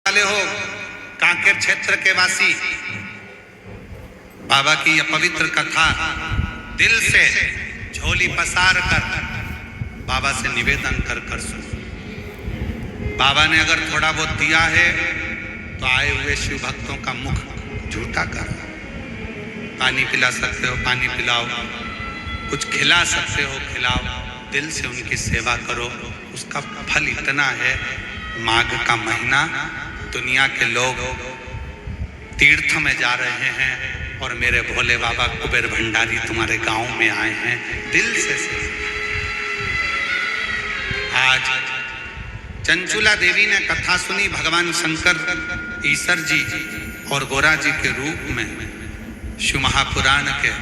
वाले हो, कांकेर क्षेत्र के वासी, बाबा की यह पवित्र कथा दिल से झोली पसार कर बाबा से निवेदन कर सुनो। बाबा ने अगर थोड़ा बहुत दिया है तो आए हुए शिव भक्तों का मुख झूठा कर। पानी पिला सकते हो पानी पिलाओ, कुछ खिला सकते हो खिलाओ, दिल से उनकी सेवा करो। उसका फल इतना है, माघ का महीना दुनिया के लोग तीर्थ में जा रहे हैं और मेरे भोले बाबा कुबेर भंडारी तुम्हारे गांव में आए हैं। दिल से आज चंचुला देवी ने कथा सुनी, भगवान शंकर ईश्वर जी और गोरा जी के रूप में शिव महापुराण के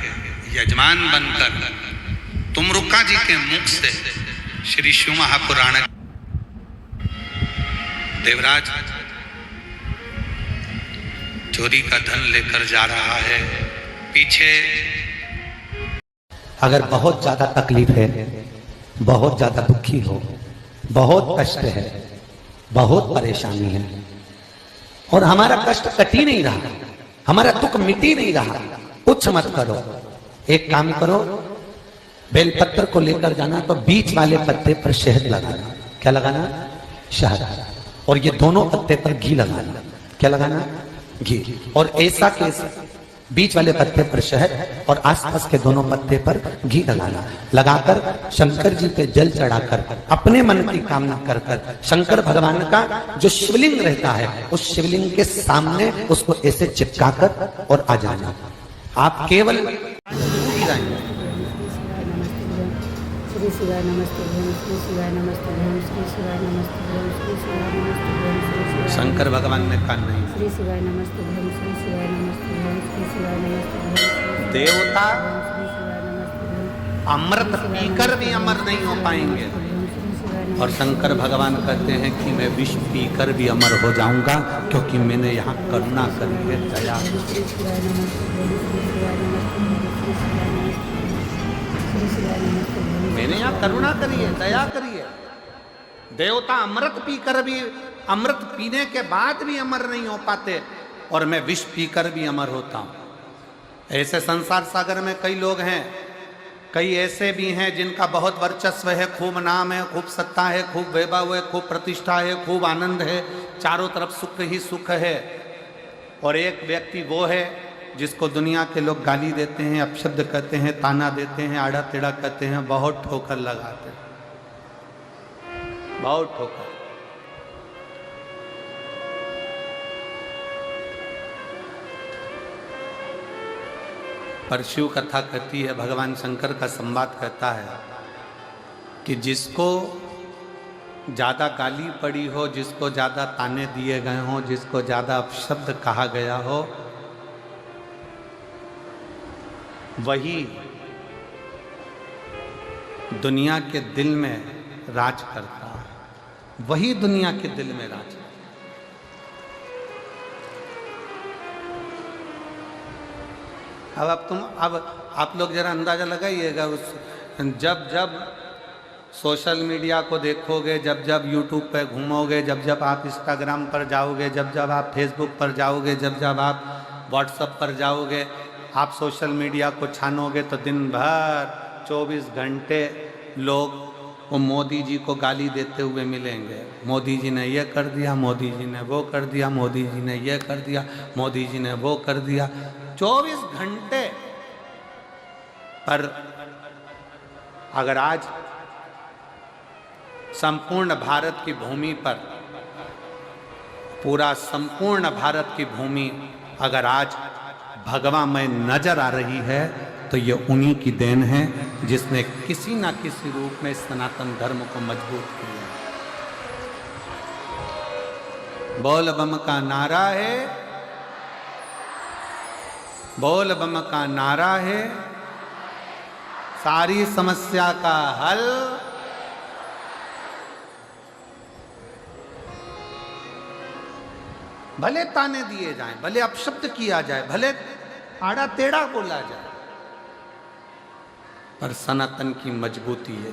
यजमान बनकर तुमरुका जी के मुख से श्री शिव महापुराण देवराज चोरी का धन लेकर जा रहा है। पीछे अगर बहुत ज्यादा तकलीफ है, बहुत ज्यादा दुखी हो, बहुत कष्ट है, बहुत परेशानी है और हमारा कष्ट कट ही नहीं रहा, हमारा दुख मिट ही नहीं रहा, कुछ मत करो। एक काम करो, बेलपत्र को लेकर जाना तो बीच वाले पत्ते पर शहद लगाना। क्या लगाना? शहद। और ये दोनों पत्ते पर घी लगाना। क्या लगाना? घी। और ऐसा कैसा? बीच वाले पत्ते पर शहद और आसपास के दोनों पत्ते पर घी लगाना। लगाकर शंकर जी पे जल चढ़ाकर अपने मन की कामना कर कर शंकर भगवान का जो शिवलिंग रहता है उस शिवलिंग के सामने उसको ऐसे चिपकाकर और आ जाना। आप केवल श्री शिवाय नमस्ते भ्रम, श्री शिवाय नमस्ते भ्रम, श्री शिवाय नमस्ते भ्रम, श्री शिवाय नमस्ते भ्रम, श्री शिवाय शंकर भगवान ने कहा नहीं, श्री शिवाय नमस्ते भ्रम, श्री शिवाय नमस्ते भ्रम, श्री शिवाय नमस्ते भ्रम। देवता श्री शिवाय नमस्ते भ्रम, अमृत पीकर भी अमर नहीं हो पाएंगे। और शंकर भगवान कहते हैं कि मैं विष पीकर भी अमर हो जाऊंगा क्योंकि मैंने यहाँ करुणा करी है, दया। मैंने यहाँ करुणा करी है, दया करी है। देवता अमृत पीकर भी, अमृत पीने के बाद भी अमर नहीं हो पाते और मैं विष पीकर भी अमर होता हूं। ऐसे संसार सागर में कई लोग हैं, कई ऐसे भी हैं जिनका बहुत वर्चस्व है, खूब नाम है, खूब सत्ता है, खूब वैभव है, खूब प्रतिष्ठा है, खूब आनंद है, चारों तरफ सुख ही सुख है। और एक व्यक्ति वो है जिसको दुनिया के लोग गाली देते हैं, अपशब्द कहते हैं, ताना देते हैं, आड़ा टेढ़ा कहते हैं, बहुत ठोकर लगाते हैं, बहुत ठोकर। पर शिव कथा कहती है, भगवान शंकर का संवाद कहता है कि जिसको ज़्यादा गाली पड़ी हो, जिसको ज़्यादा ताने दिए गए हों, जिसको ज़्यादा अपशब्द कहा गया हो, वही दुनिया के दिल में राज करता है, वही दुनिया के दिल में राज करता है। अब आप लोग जरा अंदाजा लगाइएगा, उस जब सोशल मीडिया को देखोगे, जब यूट्यूब पे घूमोगे, जब आप इंस्टाग्राम पर जाओगे, जब आप फेसबुक पर जाओगे, जब आप व्हाट्सएप पर जाओगे, आप सोशल मीडिया को छानोगे तो दिन भर 24 घंटे लोग वो मोदी जी को गाली देते हुए मिलेंगे। मोदी जी ने ये कर दिया, मोदी जी ने वो कर दिया, मोदी जी ने ये कर दिया, मोदी जी ने वो कर दिया, 24 घंटे। पर अगर आज संपूर्ण भारत की भूमि पर, पूरा संपूर्ण भारत की भूमि अगर आज भगवामय नजर आ रही है तो ये उन्हीं की देन है जिसने किसी ना किसी रूप में सनातन धर्म को मजबूत किया। बोल बम का नारा है, बोल बम का नारा है, सारी समस्या का हल। भले ताने दिए जाएं, भले अपशब्द किया जाए, भले आड़ा टेढ़ा बोला जाए, पर सनातन की मजबूती है।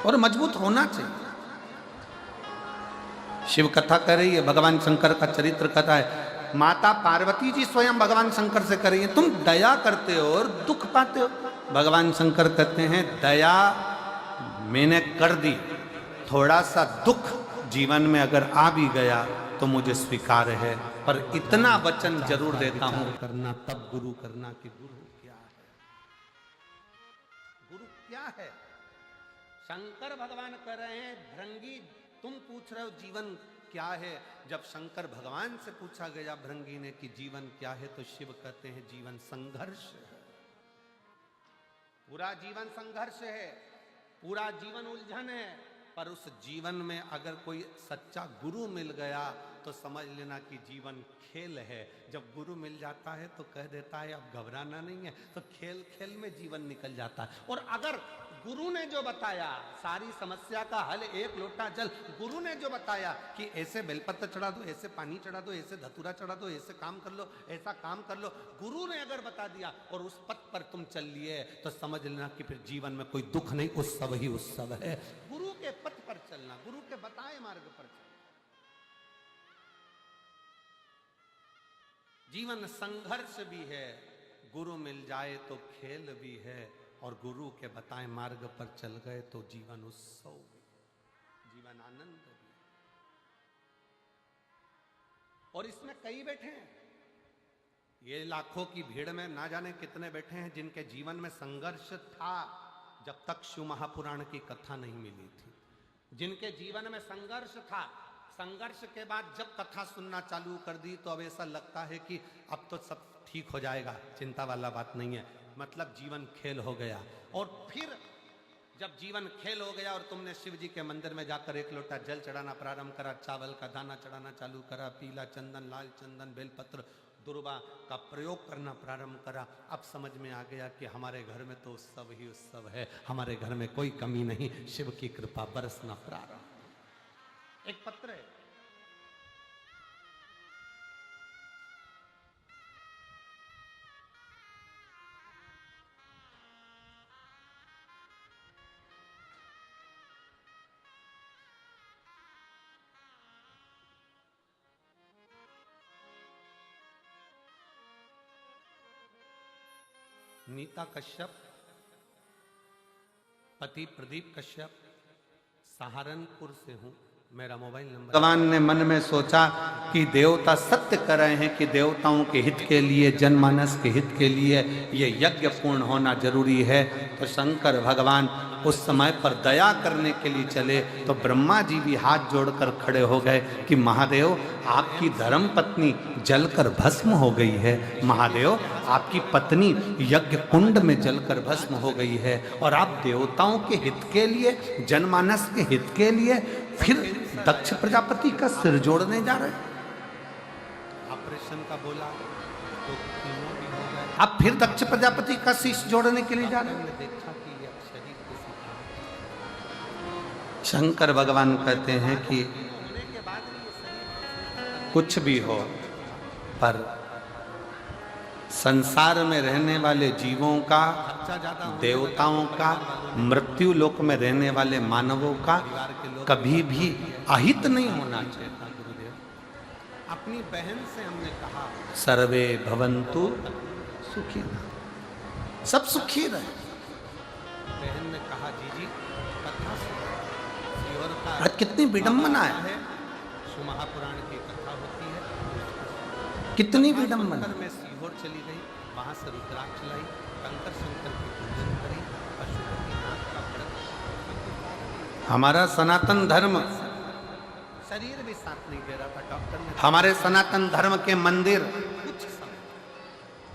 और मजबूत होना चाहिए। शिव कथा कर रही है, भगवान शंकर का चरित्र कथा है, माता पार्वती जी स्वयं भगवान शंकर से कर रही है, तुम दया करते हो और दुख पाते हो। भगवान शंकर कहते हैं दया मैंने कर दी, थोड़ा सा दुख जीवन में अगर आ भी गया तो मुझे स्वीकार है, पर इतना वचन जरूर देता हूं करना तब गुरु करना कि गुरु क्या है। गुरु क्या है? शंकर भगवान कह रहे हैं भृंगी तुम पूछ रहे हो जीवन क्या है। जब शंकर भगवान से पूछा गया भृंगी ने कि जीवन क्या है, तो शिव कहते हैं जीवन संघर्ष है। पूरा जीवन संघर्ष है, पूरा जीवन उलझन है, पर उस जीवन में अगर कोई सच्चा गुरु मिल गया तो समझ लेना कि जीवन खेल है। जब गुरु मिल जाता है तो कह देता है अब घबराना नहीं है, तो खेल खेल में जीवन निकल जाता है। और अगर गुरु ने जो बताया सारी समस्या का हल, एक लोटा जल, गुरु ने जो बताया कि ऐसे बेलपत्र चढ़ा दो, ऐसे पानी चढ़ा दो, ऐसे धतूरा चढ़ा दो, ऐसे काम कर लो, ऐसा काम कर लो, गुरु ने अगर बता दिया और उस पथ पर तुम चल लिए तो समझ लेना कि फिर जीवन में कोई दुख नहीं, उत्सव ही उत्सव है। गुरु के पथ पर चलना, गुरु के बताए मार्ग पर चलना। जीवन संघर्ष भी है, गुरु मिल जाए तो खेल भी है, और गुरु के बताए मार्ग पर चल गए तो जीवन उत्सव भी, जीवन आनंद भी। और इसमें कई बैठे हैं, ये लाखों की भीड़ में ना जाने कितने बैठे हैं जिनके जीवन में संघर्ष था जब तक शिव महापुराण की कथा नहीं मिली थी, जिनके जीवन में संघर्ष था। संघर्ष के बाद जब कथा सुनना चालू कर दी तो अब ऐसा लगता है कि अब तो सब ठीक हो जाएगा, चिंता वाला बात नहीं है, मतलब जीवन खेल हो गया। और फिर जब जीवन खेल हो गया और तुमने शिव जी के मंदिर में जाकर एक लोटा जल चढ़ाना प्रारंभ करा, चावल का दाना चढ़ाना चालू करा, पीला चंदन, लाल चंदन, बेलपत्र, दुर्वा का प्रयोग करना प्रारंभ करा, अब समझ में आ गया कि हमारे घर में तो उत्सव ही उत्सव है, हमारे घर में कोई कमी नहीं, शिव की कृपा बरसना प्रारंभ। एक पत्र है, नीता कश्यप, पति प्रदीप कश्यप, सहारनपुर से हूं, मेरा मोबाइल नंबर। भगवान ने मन में सोचा कि देवता सत्य कर रहे हैं कि देवताओं के हित के लिए, जनमानस के हित के लिए ये यज्ञ पूर्ण होना जरूरी है। तो शंकर भगवान उस समय पर दया करने के लिए चले तो ब्रह्मा जी भी हाथ जोड़कर खड़े हो गए कि महादेव आपकी धर्म पत्नी जलकर भस्म हो गई है, महादेव आपकी पत्नी यज्ञ कुंड में जलकर भस्म हो गई है, और आप देवताओं के हित के लिए, जनमानस के हित के लिए फिर दक्ष प्रजापति का सिर जोड़ने जा रहे। ऑपरेशन का बोला तो तीनों भी हो गए, आप फिर दक्ष प्रजापति का शीश जोड़ने के लिए जा रहे हैं। देखा कि ये शरीर किसी का। शंकर भगवान कहते हैं कि कुछ भी हो, पर संसार में रहने वाले जीवों का, देवताओं का, मृत्यु लोक में रहने वाले मानवों का कभी भी अहित नहीं होना चाहिए। गुरुदेव अपनी बहन से हमने कहा सर्वे भवन्तु सुखी, सब सुखी रहे। बहन ने कहा जी कथा सुनो, आज कितनी विडंबना है, शिव महापुराण की कथा होती है, कितनी विडंबना में सीहोर चली गई, वहां से रुद्राक्ष लाई, कंकर शंकर की पूजन करी, पशुपतिनाथ का व्रत। हमारा सनातन धर्म शरीर भी साथ नहीं दे रहा था, डॉक्टर ने। हमारे सनातन धर्म के मंदिर,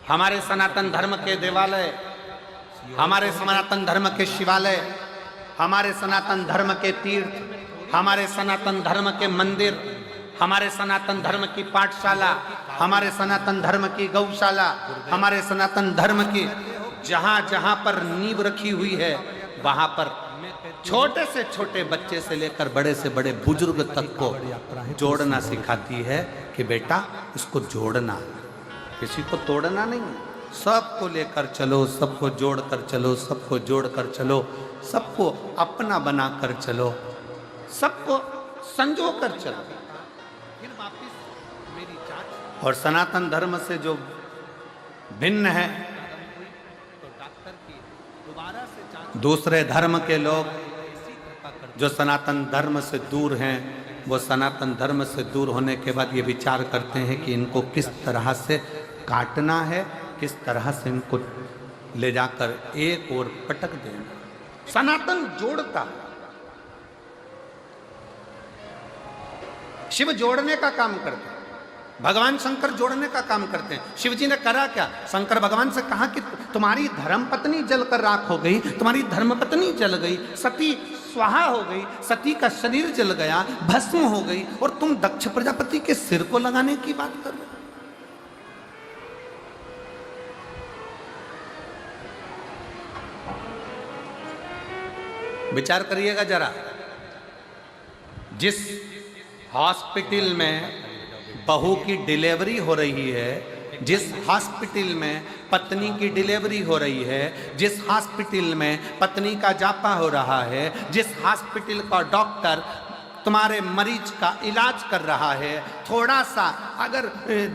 हमारे सनातन धर्म के देवालय, हमारे सनातन धर्म के शिवालय, हमारे सनातन धर्म के तीर्थ, हमारे सनातन धर्म के मंदिर, हमारे सनातन धर्म की पाठशाला, हमारे सनातन धर्म की गौशाला, हमारे सनातन धर्म की जहां जहां पर नींव रखी हुई है, वहां पर छोटे से छोटे बच्चे से लेकर बड़े से बड़े बुजुर्ग तक को जोड़ना सिखाती है कि बेटा इसको जोड़ना, किसी को तोड़ना नहीं। सबको लेकर चलो, सबको जोड़ कर चलो, सबको जोड़ कर चलो, सबको अपना बना कर चलो, सबको संजो कर चलो। फिर वापिस मेरी चाच। और सनातन धर्म से जो भिन्न है, तो डॉक्टर की दोबारा से जांच। दूसरे धर्म के लोग जो सनातन धर्म से दूर हैं, वो सनातन धर्म से दूर होने के बाद ये विचार करते हैं कि इनको किस तरह से काटना है, किस तरह से इनको ले जाकर एक और पटक देना। सनातन जोड़ता, शिव जोड़ने का काम करते हैं, भगवान शंकर जोड़ने का काम करते हैं। शिव जी ने करा क्या? शंकर भगवान से कहा कि तुम्हारी धर्म पत्नी जलकर राख हो गई, तुम्हारी धर्म पत्नी जल गई, सती स्वाहा हो गई, सती का शरीर जल गया, भस्म हो गई, और तुम दक्ष प्रजापति के सिर को लगाने की बात कर रहे हो। विचार करिएगा जरा, जिस हॉस्पिटल में बहू की डिलीवरी हो रही है, जिस हॉस्पिटल में पत्नी की डिलीवरी हो रही है, जिस हॉस्पिटल में पत्नी का जापा हो रहा है, जिस हॉस्पिटल का डॉक्टर तुम्हारे मरीज का इलाज कर रहा है, थोड़ा सा अगर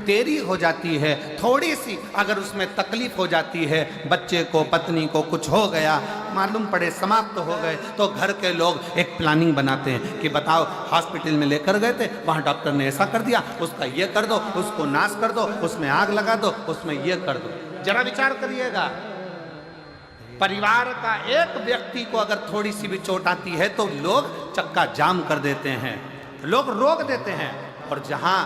देरी हो जाती है, थोड़ी सी अगर उसमें तकलीफ हो जाती है, बच्चे को पत्नी को कुछ हो गया, मालूम पड़े समाप्त हो गए, तो घर के लोग एक प्लानिंग बनाते हैं कि बताओ हॉस्पिटल में लेकर गए थे, वहाँ डॉक्टर ने ऐसा कर दिया, उसका ये कर दो, उसको नाश कर दो, उसमें आग लगा दो, उसमें ये कर दो। जरा विचार करिएगा, परिवार का एक व्यक्ति को अगर थोड़ी सी भी चोट आती है तो लोग चक्का जाम कर देते हैं, लोग रोक देते हैं। और जहां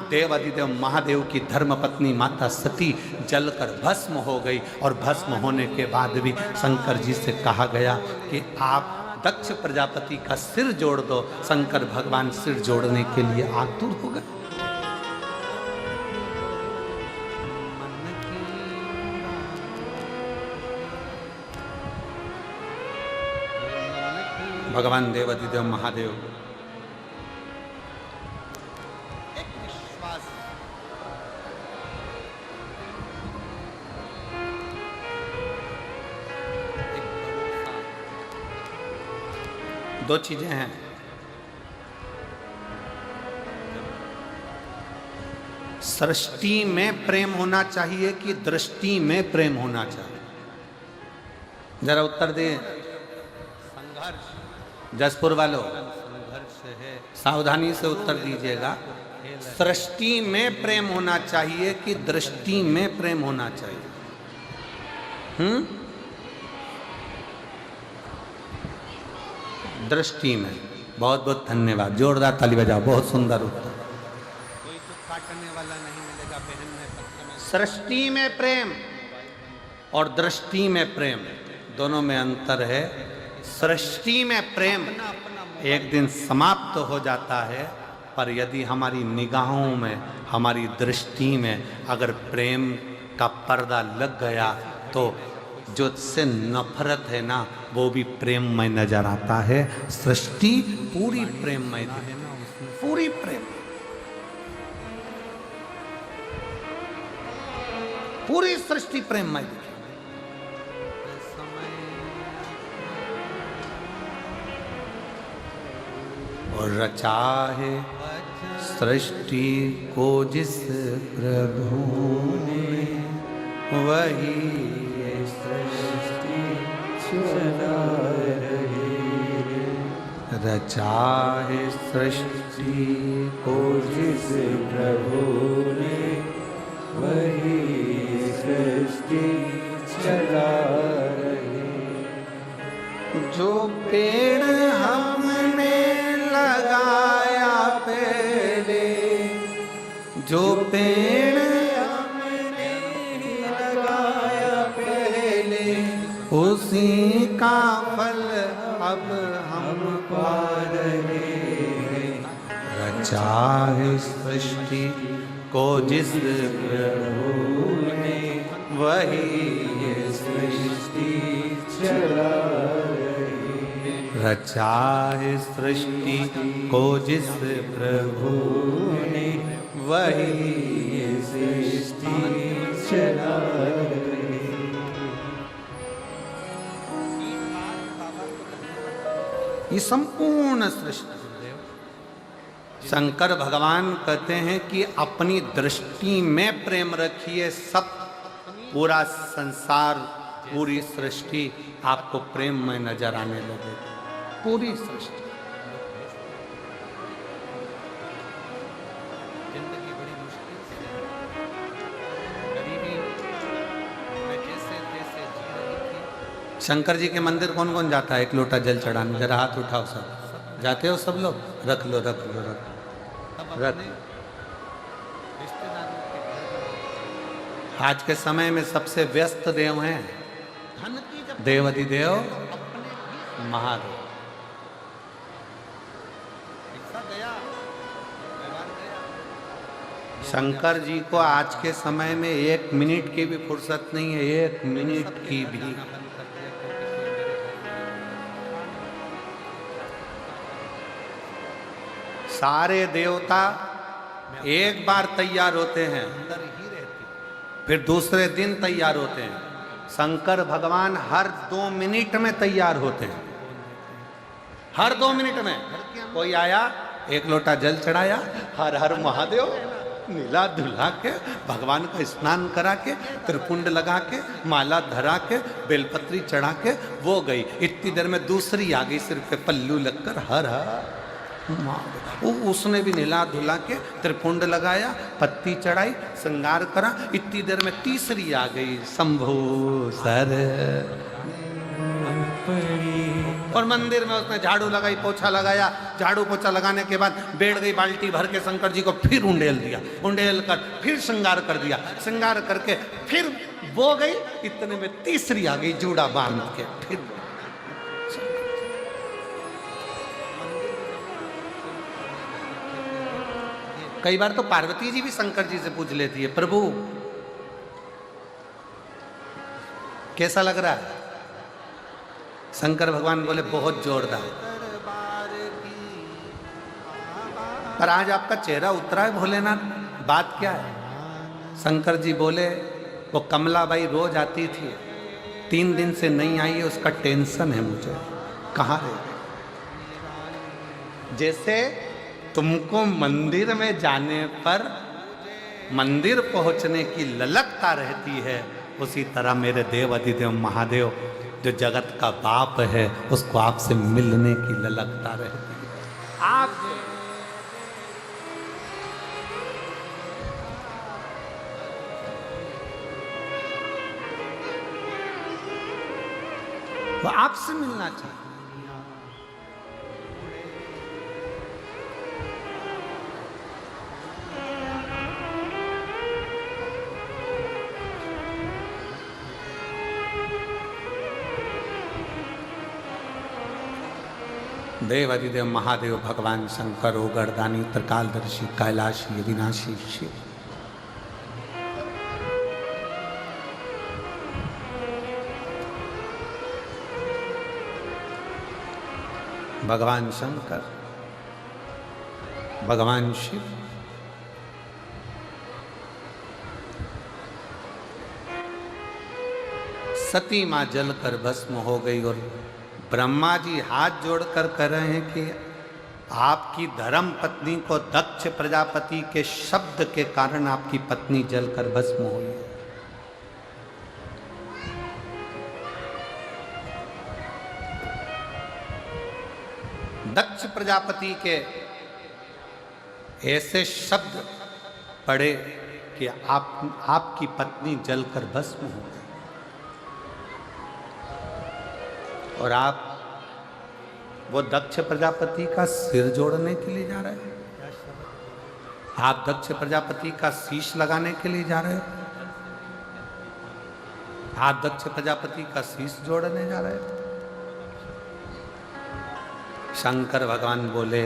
देव अधिदेव महादेव की धर्म पत्नी माता सती जलकर भस्म हो गई, और भस्म होने के बाद भी शंकर जी से कहा गया कि आप दक्ष प्रजापति का सिर जोड़ दो। शंकर भगवान सिर जोड़ने के लिए आतुर हो गए। भगवान देव अधिदेव महादेव एक विश्वास, एक भरोसा, दो चीजें हैं। सृष्टि में प्रेम होना चाहिए कि दृष्टि में प्रेम होना चाहिए? जरा उत्तर दे। संघर्ष, जसपुर वालों सावधानी से उत्तर दीजिएगा। सृष्टि में प्रेम होना चाहिए कि दृष्टि में प्रेम होना चाहिए? दृष्टि में। बहुत बहुत धन्यवाद, जोरदार ताली बजाओ, बहुत सुंदर उत्तर। कोई तो काटने वाला नहीं मिलेगा बहन में। सृष्टि में प्रेम और दृष्टि में प्रेम, दोनों में अंतर है। सृष्टि में प्रेम एक दिन समाप्त हो जाता है, पर यदि हमारी निगाहों में, हमारी दृष्टि में अगर प्रेम का पर्दा लग गया तो जो से नफरत है ना, वो भी प्रेममय नजर आता है। सृष्टि पूरी प्रेममय है, पूरी प्रेम, पूरी सृष्टि प्रेममय है। और रचा है सृष्टि को जिस प्रभु ने, वही सृष्टि चला रही है। रचा है सृष्टि को जिस प्रभु ने, वही सृष्टि चला रही। जो पेड़ हमने लगाया पहले, जो पेड़ हमने लगाया पहले, उसी का फल अब हम पा रहे हैं। रचा है सृष्टि को जिस प्रभु ने, वही ये सृष्टि चला रही। रचा है सृष्टि को जिस प्रभु ने, वही ये सृष्टि चराए। ये संपूर्ण सृष्टि शंकर भगवान कहते हैं कि अपनी दृष्टि में प्रेम रखिए, सब पूरा संसार पूरी सृष्टि आपको प्रेम में नजर आने लगे, पूरी सृष्टि। जिंदगी बड़ी मुश्किल से गरीबी में जैसे जैसे जी रही थी। शंकर जी के मंदिर कौन कौन जाता है एक लोटा जल चढ़ाने? जरा हाथ उठाओ सब। जाते हो सब लोग? रख लो रख लो रख लो रख। आज के समय में सबसे व्यस्त देव हैं देवाधिदेव महादेव। शंकर जी को आज के समय में 1 मिनट की भी फुर्सत नहीं है, 1 मिनट की भी। सारे देवता एक बार तैयार होते हैं, फिर दूसरे दिन तैयार होते हैं। शंकर भगवान हर 2 मिनट में तैयार होते हैं, हर 2 मिनट में। कोई आया, एक लोटा जल चढ़ाया, हर हर महादेव, नीला धुला के भगवान का स्नान करा के, त्रिपुंड लगा के, माला धरा के, बेलपत्री चढ़ा के वो गई। इतनी देर में दूसरी आ गई, सिर पे पल्लू लगकर हर हर उसने भी नीला धुला के त्रिपुंड लगाया, पत्ती चढ़ाई, श्रृंगार करा। इतनी देर में तीसरी आ गई, शंभो सर। और मंदिर में उसने झाड़ू लगाई, पोछा लगाया। झाड़ू पोछा लगाने के बाद बैठ गई बाल्टी भर के शंकर जी को फिर उंडेल दिया, उंडेल कर फिर श्रृंगार कर दिया, श्रृंगार करके फिर वो गई। इतने में तीसरी आ गई, जूड़ा बांध के। फिर कई बार तो पार्वती जी भी शंकर जी से पूछ लेती है, प्रभु कैसा लग रहा है? शंकर भगवान बोले बहुत जोरदार। पर आज आपका चेहरा उतरा है भोलेनाथ, बात क्या है? शंकर जी बोले वो कमलाबाई रोज आती थी, 3 दिन से नहीं आई है, उसका टेंशन है मुझे। कहाँ है? जैसे तुमको मंदिर में जाने पर मंदिर पहुंचने की ललकता रहती है, उसी तरह मेरे देव अधिदेव महादेव जो जगत का बाप है, उसको आपसे मिलने की ललकता रहती है। आप वो आपसे मिलना चाहते। देव अधिदेव महादेव भगवान शंकर ओगरदानी त्रिकालदर्शी कैलाशी अविनाशी शिव। भगवान शंकर, भगवान शिव, सती मां जलकर भस्म हो गई और ब्रह्मा जी हाथ जोड़कर कह रहे हैं कि आपकी धर्म पत्नी को दक्ष प्रजापति के शब्द के कारण आपकी पत्नी जलकर भस्म हुई। दक्ष प्रजापति के ऐसे शब्द पड़े कि आपकी पत्नी जलकर भस्म हो गई और आप वो दक्ष प्रजापति का सिर जोड़ने के लिए जा रहे हैं। आप दक्ष प्रजापति का शीश लगाने के लिए जा रहे हैं। आप दक्ष प्रजापति का शीश जोड़ने जा रहे हैं। शंकर भगवान बोले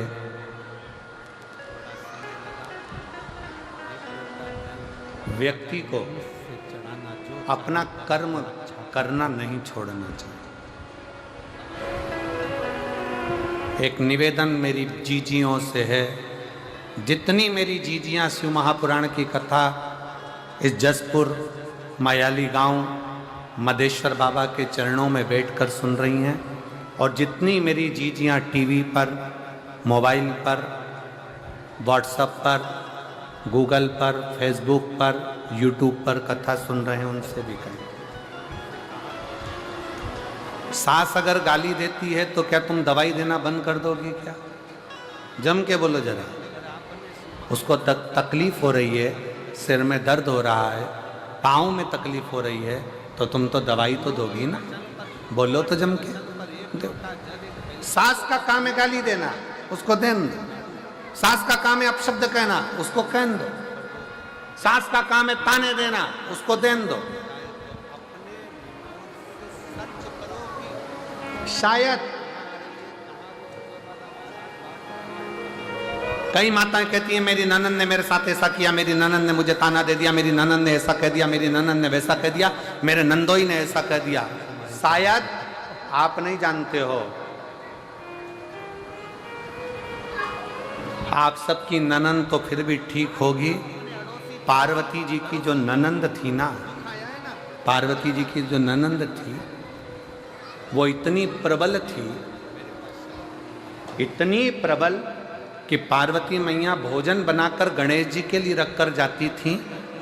व्यक्ति को अपना कर्म करना नहीं छोड़ना चाहिए। एक निवेदन मेरी जीजियों से है, जितनी मेरी जीजियाँ शिव महापुराण की कथा इस जसपुर मायाली गांव मदेश्वर बाबा के चरणों में बैठकर सुन रही हैं, और जितनी मेरी जीजियाँ टीवी पर, मोबाइल पर, व्हाट्सएप पर, गूगल पर, फेसबुक पर, यूट्यूब पर कथा सुन रहे हैं, उनसे भी कहें, सास अगर गाली देती है तो क्या तुम दवाई देना बंद कर दोगी क्या? जम के बोलो जरा। उसको तकलीफ हो रही है, सिर में दर्द हो रहा है, पाँव में तकलीफ हो रही है, तो तुम तो दवाई तो दोगी ना, बोलो तो जम के। सास का काम है गाली देना, उसको देन दो। सास का काम है अपशब्द कहना, उसको कहन दो। सास का काम है ताने देना, उसको देन दो। शायद कई माताएं कहती हैं मेरी ननद ने मेरे साथ ऐसा किया, मेरी ननद ने मुझे ताना दे दिया, मेरी ननद ने ऐसा कह दिया, मेरी ननद ने वैसा कह दिया, मेरे नंदोई ने ऐसा कह दिया। शायद आप नहीं जानते हो, आप सबकी ननद तो फिर भी ठीक होगी। पार्वती जी की जो ननंद थी ना, पार्वती जी की जो ननंद थी वो इतनी प्रबल थी, इतनी प्रबल कि पार्वती मैया भोजन बनाकर गणेश जी के लिए रखकर जाती थी,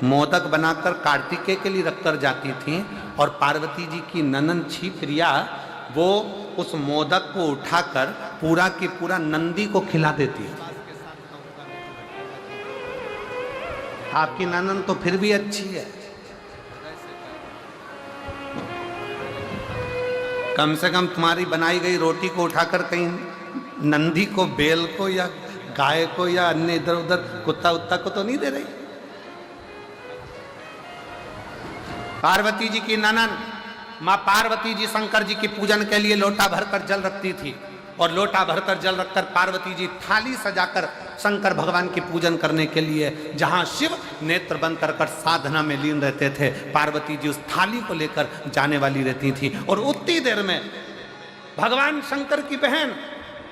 मोदक बनाकर कार्तिकेय के लिए रखकर जाती थी, और पार्वती जी की ननंद छी प्रिया वो उस मोदक को उठाकर पूरा की पूरा नंदी को खिला देती है। आपकी ननंद तो फिर भी अच्छी है, कम से कम तुम्हारी बनाई गई रोटी को उठाकर कहीं नंदी को, बेल को, या गाय को, या अन्य इधर उधर कुत्ता उत्ता को तो नहीं दे रही। पार्वती जी की ननंद माँ पार्वती जी शंकर जी की पूजन के लिए लोटा भरकर जल रखती थी, और लोटा भरकर जल रखकर पार्वती जी थाली सजाकर शंकर भगवान की पूजन करने के लिए, जहां शिव नेत्र बंद कर साधना में लीन रहते थे, पार्वती जी उस थाली को लेकर जाने वाली रहती थी। और उतनी देर में भगवान शंकर की बहन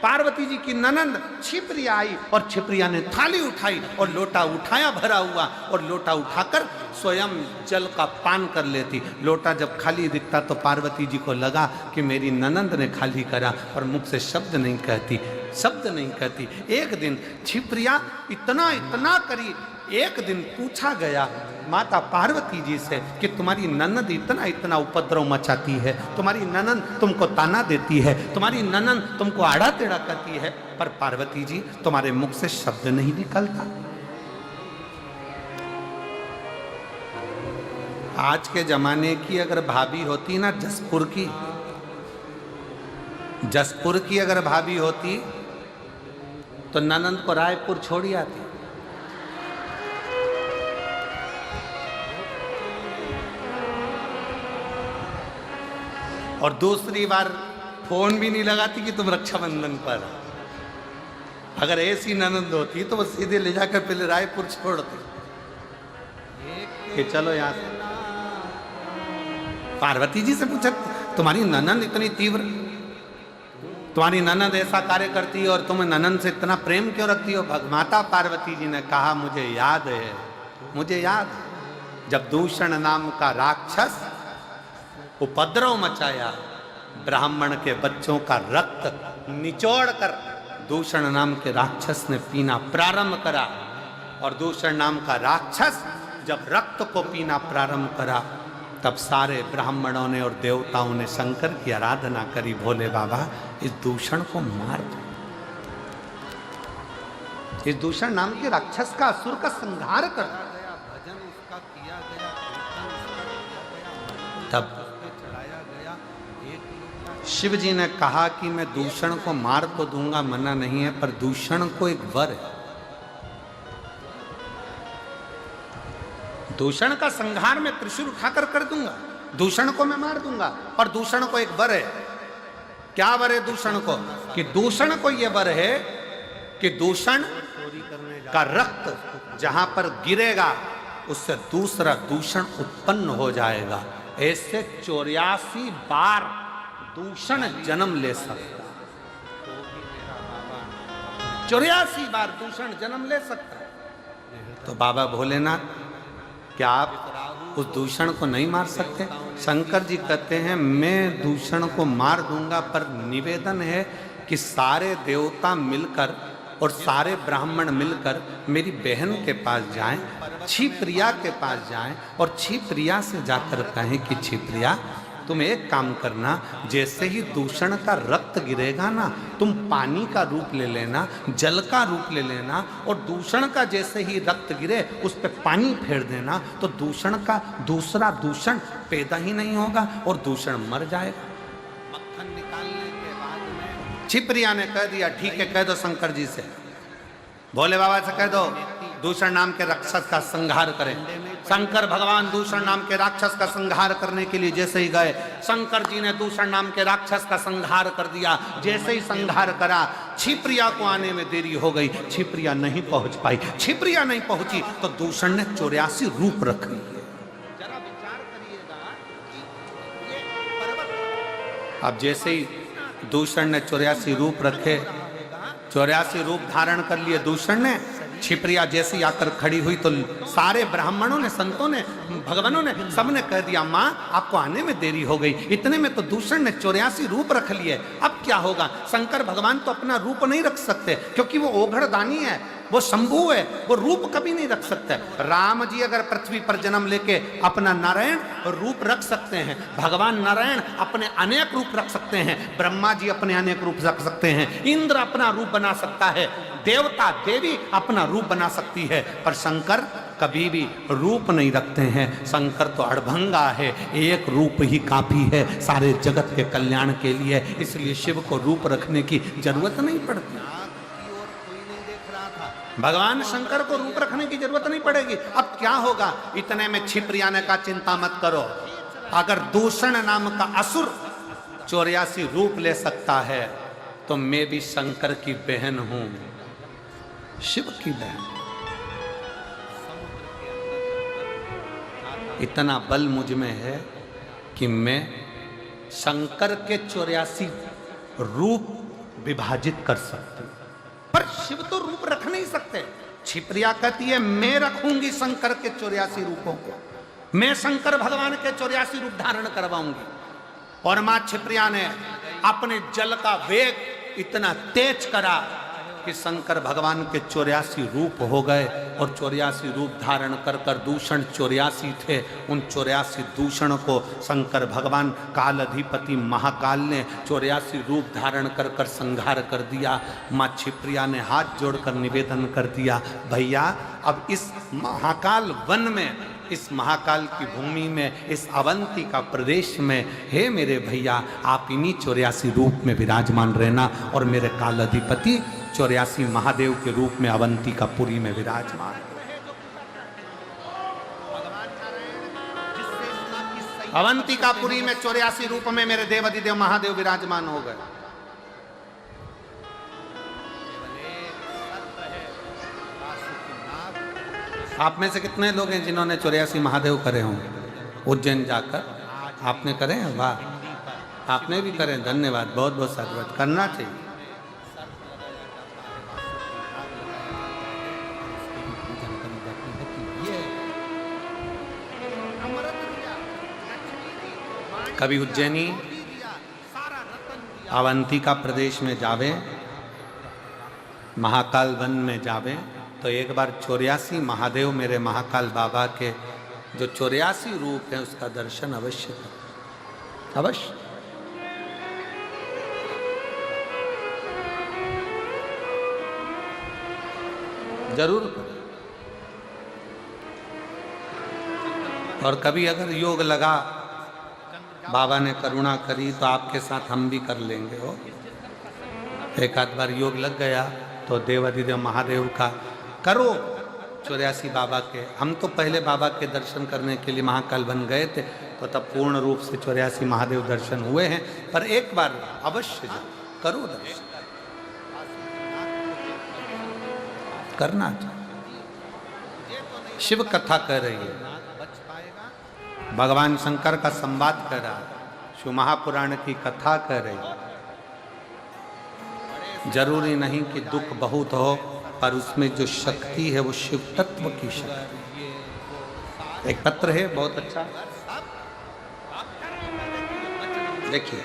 पार्वती जी की ननंद छिप्रिया आई, और छिप्रिया ने थाली उठाई और लोटा उठाया भरा हुआ, और लोटा उठाकर स्वयं जल का पान कर लेती। लोटा जब खाली दिखता तो पार्वती जी को लगा कि मेरी ननंद ने खाली करा, और मुख से शब्द नहीं कहती, शब्द नहीं कहती। एक दिन छिप्रिया इतना इतना करी, एक दिन पूछा गया माता पार्वती जी से कि तुम्हारी ननंद इतना इतना उपद्रव मचाती है, तुम्हारी ननंद तुमको ताना देती है, तुम्हारी ननंद तुमको आड़ा टेढ़ा करती है, पर पार्वती जी तुम्हारे मुख से शब्द नहीं निकलता। आज के जमाने की अगर भाभी होती ना, जसपुर की अगर भाभी होती तो ननंद को रायपुर छोड़ी आती। और दूसरी बार फोन भी नहीं लगाती कि तुम रक्षाबंधन पर। अगर ऐसी ननंद होती तो वो सीधे ले जाकर पहले रायपुर छोड़ती कि चलो यहां से। पार्वती जी से पूछा तुम्हारी ननंद इतनी तीव्र, तुम्हारी ननंद ऐसा कार्य करती है और तुम ननंद से इतना प्रेम क्यों रखती हो? माता पार्वती जी ने कहा मुझे याद है, मुझे याद है जब दूषण नाम का राक्षस उपद्रव मचाया, ब्राह्मण के बच्चों का रक्त निचोड़कर दूषण नाम के राक्षस ने पीना प्रारंभ करा। और दूषण नाम का राक्षस जब रक्त को पीना प्रारंभ करा तब सारे ब्राह्मणों ने और देवताओं ने शंकर की आराधना करी, भोले बाबा इस दूषण को मार दो, इस दूषण नाम के राक्षस का, असुर का संहार कर। तब शिव जी ने कहा कि मैं दूषण को मार तो दूंगा, मना नहीं है, पर दूषण को एक वर है, दूषण का संहार मैं त्रिशूल उठाकर कर दूंगा, दूषण को मैं मार दूंगा। और दूषण को एक वर है, क्या वर है दूषण को? कि दूषण को यह वर है कि दूषण का रक्त जहां पर गिरेगा उससे दूसरा दूषण उत्पन्न हो जाएगा। ऐसे 84 बार दूषण जन्म ले सकता, 84 बार दूषण जन्म ले सकता। तो बाबा भोलेनाथ क्या आप उस दूषण को नहीं मार सकते? शंकर जी कहते हैं मैं दूषण को मार दूंगा, पर निवेदन है कि सारे देवता मिलकर और सारे ब्राह्मण मिलकर मेरी बहन के पास जाएं, क्षिप्रिया के पास जाएं और क्षिप्रिया से जाकर कहें कि क्षिप्रिया तुम एक काम करना, जैसे ही दूषण का रक्त गिरेगा ना, तुम पानी का रूप ले लेना, जल का रूप ले लेना, और दूषण का जैसे ही रक्त गिरे उस पर पानी फेर देना, तो दूषण का दूसरा दूषण पैदा ही नहीं होगा और दूषण मर जाएगा। मक्खन निकालने के बाद में क्षिप्रिया ने कह दिया ठीक है, कह दो शंकर जी से, भोले बाबा से कह दो दूषण नाम के राक्षस का संहार करें। शंकर भगवान दूषण नाम के राक्षस का संहार करने के लिए जैसे ही गए, शंकर जी ने दूषण नाम के राक्षस का संहार कर दिया। जैसे ही संहार करा, क्षिप्रिया को आने में देरी हो गई, क्षिप्रिया नहीं पहुंच पाई। क्षिप्रिया नहीं पहुंची तो दूषण ने 84 रूप रख लिए। जरा विचार करिएगा कि ये पर्वत, अब जैसे ही दूषण ने 84 रूप रखे, 84 रूप धारण कर लिए दूषण ने, क्षिप्रिया जैसी आकर खड़ी हुई तो सारे ब्राह्मणों ने, संतों ने, भगवानों ने, सबने कह दिया माँ आपको आने में देरी हो गई। इतने में तो दूषण ने 84 रूप रख लिए। अब क्या होगा? शंकर भगवान तो अपना रूप नहीं रख सकते, क्योंकि वो ओघड़दानी है, वो शंभु है, वो रूप कभी नहीं रख सकते। राम जी अगर पृथ्वी पर जन्म लेके अपना नारायण रूप रख सकते हैं, भगवान नारायण अपने अनेक रूप रख सकते हैं, ब्रह्मा जी अपने अनेक रूप रख सकते हैं, इंद्र अपना रूप बना सकता है, देवता देवी अपना रूप बना सकती है, पर शंकर कभी भी रूप नहीं रखते हैं। शंकर तो अड़भंगा है, एक रूप ही काफी है सारे जगत के कल्याण के लिए, इसलिए शिव को रूप रखने की जरूरत नहीं पड़ती। भगवान शंकर को रूप रखने की जरूरत नहीं पड़ेगी। अब क्या होगा? इतने में क्षिप्रिया ने कहा चिंता मत करो, अगर दूषण नाम का असुर 84 रूप ले सकता है तो मैं भी शंकर की बहन हूं, शिव की बहन। इतना बल मुझ में है कि मैं शंकर के 84 रूप विभाजित कर सकती हूं, पर शिव तो रूप रख नहीं सकते। क्षिप्रिया कहती है मैं रखूंगी शंकर के 84 रूपों को, मैं शंकर भगवान के 84 रूप धारण करवाऊंगी। और मां क्षिप्रिया ने अपने जल का वेग इतना तेज करा कि शंकर भगवान के 84 रूप हो गए, और 84 रूप धारण कर कर दूषण 84 थे, उन 84 दूषण को शंकर भगवान काल अधिपति महाकाल ने 84 रूप धारण कर कर संहार कर दिया। माँ क्षिप्रिया ने हाथ जोड़कर निवेदन कर दिया, भैया अब इस महाकाल वन में, इस महाकाल की भूमि में, इस अवंती का प्रदेश में, हे मेरे भैया आप इन्हीं 84 रूप में विराजमान रहना, और मेरे काल अधिपति 84 महादेव के रूप में अवंती का पुरी में विराजमान। अवंती का पुरी में 84 रूप में मेरे देव अधिदेव महादेव विराजमान हो गए। आप में से कितने लोग हैं जिन्होंने 84 महादेव करे होंगे उज्जैन जाकर? आपने करे हैं? वाह, आपने भी करे, धन्यवाद, बहुत बहुत साधुवाद, करना चाहिए। कभी उज्जैनी अवंती का प्रदेश में जावे, महाकाल वन में जावे, तो एक बार 84 महादेव मेरे महाकाल बाबा के जो 84 रूप हैं उसका दर्शन अवश्य करें, अवश्य। जरूर करें। और कभी अगर योग लगा, बाबा ने करुणा करी, तो आपके साथ हम भी कर लेंगे। हो एक आध बार योग लग गया तो देवाधिदेव महादेव का करो, 84 बाबा के। हम तो पहले बाबा के दर्शन करने के लिए महाकाल बन गए थे, तो तब पूर्ण रूप से 84 महादेव दर्शन हुए हैं, पर एक बार अवश्य करो दर्शन, करना चाहिए। शिव कथा कह रही है, भगवान शंकर का संवाद कर रहा है, शिव महापुराण की कथा कह रही है। जरूरी नहीं कि दुख बहुत हो, पर उसमें जो शक्ति है वो शिव तत्व की शक्ति। एक पत्र है बहुत अच्छा, देखिए।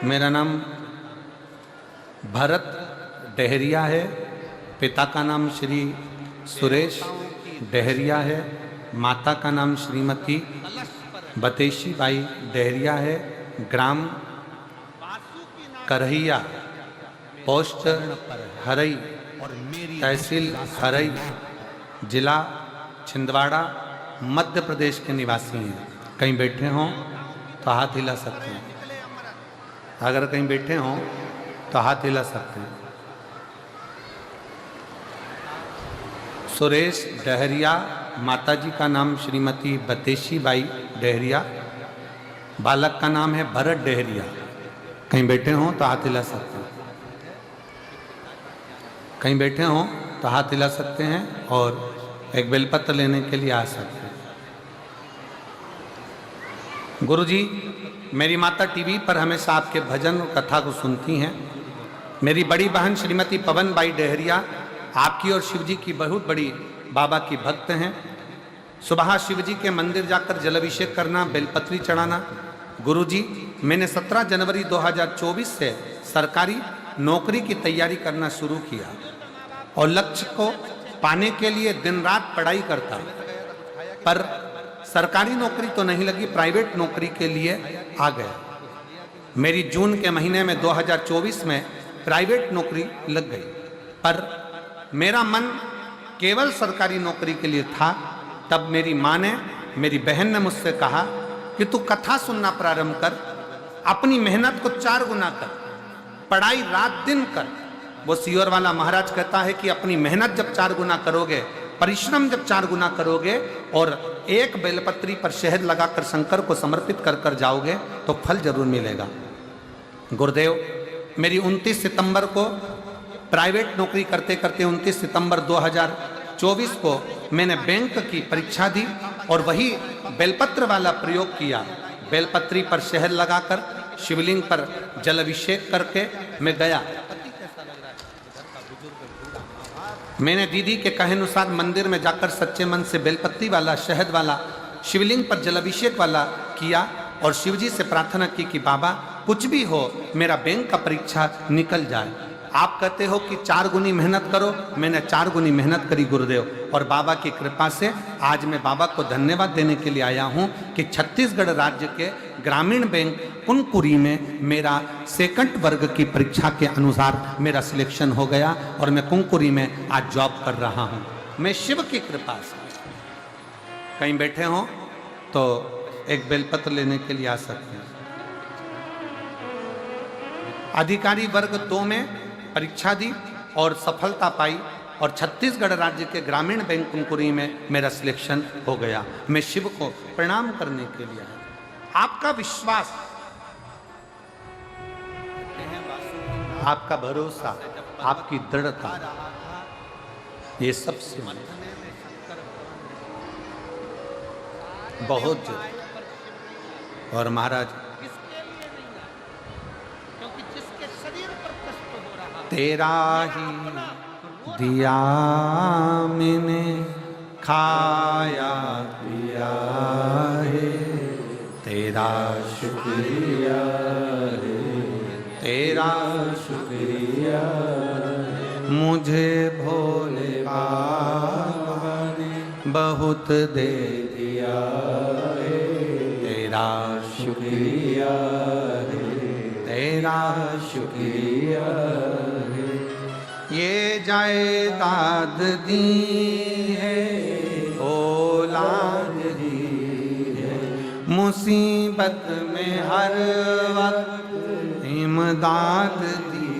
मेरा नाम भरत डहरिया है, पिता का नाम श्री सुरेश डहरिया है, माता का नाम श्रीमती बतेशी बाई डहरिया है, ग्राम करहिया, पोस्ट हरई, तहसील हरई, जिला छिंदवाड़ा, मध्य प्रदेश के निवासी हैं। कहीं बैठे हों तो हाथ हिला सकते हैं, अगर कहीं बैठे हों तो हाथ हिला सकते हैं। सुरेश डहरिया, माताजी का नाम श्रीमती बतेशी बाई डहरिया, बालक का नाम है भरत डहरिया। कहीं बैठे हों तो हाथ हिला सकते हैं, कहीं बैठे हों तो हाथ हिला सकते हैं और एक बेलपत्र लेने के लिए आ सकते हैं। गुरुजी, मेरी माता टीवी पर हमेशा आपके भजन और कथा को सुनती हैं। मेरी बड़ी बहन श्रीमती पवन बाई डहरिया आपकी और शिवजी की बहुत बड़ी बाबा की भक्त हैं। सुबह शिवजी के मंदिर जाकर जलाभिषेक करना, बेलपत्री चढ़ाना। गुरुजी, मैंने 17 जनवरी 2024 से सरकारी नौकरी की तैयारी करना शुरू किया और लक्ष्य को पाने के लिए दिन रात पढ़ाई करता, पर सरकारी नौकरी तो नहीं लगी, प्राइवेट नौकरी के लिए आ गया। मेरी जून के महीने में 2024 में प्राइवेट नौकरी लग गई, पर मेरा मन केवल सरकारी नौकरी के लिए था। तब मेरी माँ ने, मेरी बहन ने मुझसे कहा कि तू कथा सुनना प्रारंभ कर, अपनी मेहनत को 4 गुना कर, पढ़ाई रात दिन कर। वो सीहोर वाला महाराज कहता है कि अपनी मेहनत जब 4 गुना करोगे, परिश्रम जब 4 गुना करोगे और एक बेलपत्री पर शहद लगाकर शंकर को समर्पित कर कर जाओगे तो फल जरूर मिलेगा। गुरुदेव, मेरी 29 सितंबर को प्राइवेट नौकरी करते करते 29 सितंबर 2024 को मैंने बैंक की परीक्षा दी और वही बेलपत्र वाला प्रयोग किया। बेलपत्री पर शहद लगाकर शिवलिंग पर जल अभिषेक करके मैं गया। मैंने दीदी के कहे अनुसार मंदिर में जाकर सच्चे मन से बेलपत्ती वाला, शहद वाला, शिवलिंग पर जलाभिषेक वाला किया और शिवजी से प्रार्थना की कि बाबा कुछ भी हो, मेरा बैंक का परीक्षा निकल जाए। आप कहते हो कि 4 गुनी मेहनत करो, मैंने 4 गुनी मेहनत करी गुरुदेव, और बाबा की कृपा से आज मैं बाबा को धन्यवाद देने के लिए आया हूँ कि छत्तीसगढ़ राज्य के ग्रामीण बैंक कुनकुरी में मेरा सेकंड वर्ग की परीक्षा के अनुसार मेरा सिलेक्शन हो गया और मैं कुनकुरी में आज जॉब कर रहा हूँ। मैं शिव की कृपा से। कहीं बैठे हों तो एक बेलपत्र लेने के लिए आ सकते हैं। अधिकारी वर्ग 2 में परीक्षा दी और सफलता पाई और छत्तीसगढ़ राज्य के ग्रामीण बैंक कुनकुरी में मेरा सिलेक्शन हो गया। मैं शिव को प्रणाम करने के लिए आया। आपका विश्वास, आपका भरोसा, आपकी दृढ़ता, ये सबसे बहुत जरूरी। और महाराज, तेरा ही दिया मैंने खाया पिया है, तेरा शुक्रिया है, तेरा शुक्रिया है। मुझे भोले बाबा ने बहुत दे दिया है, तेरा शुक्रिया है, तेरा शुक्रिया है। ये जायदाद दी है, औलाद दी है, मुसीबत में हर वक्त इमदाद दी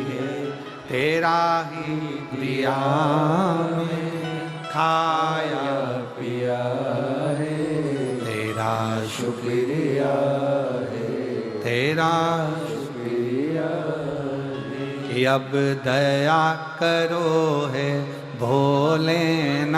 है, तेरा ही दिया में खाया पिया है, तेरा शुक्रिया है, तेरा शुक्रिया है। अब दया करो है भोलेनाथ,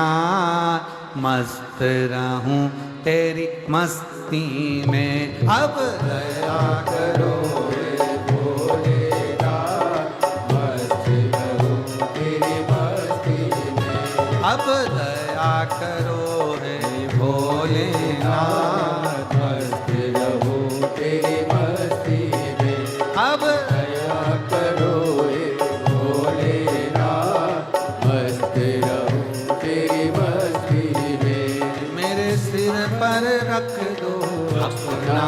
मस्त रहूं तेरी मस्ती में। अब दया करो हे भोलेनाथ, मस्त रहूं तेरी मस्ती में। अब दया करो हे भोलेनाथ, मस्त रहूं तेरी मस्ती में। अब दया करो हे भोलेनाथ, मस्त रहूं तेरी मस्ती में। मेरे सिर पर रख दो अपना,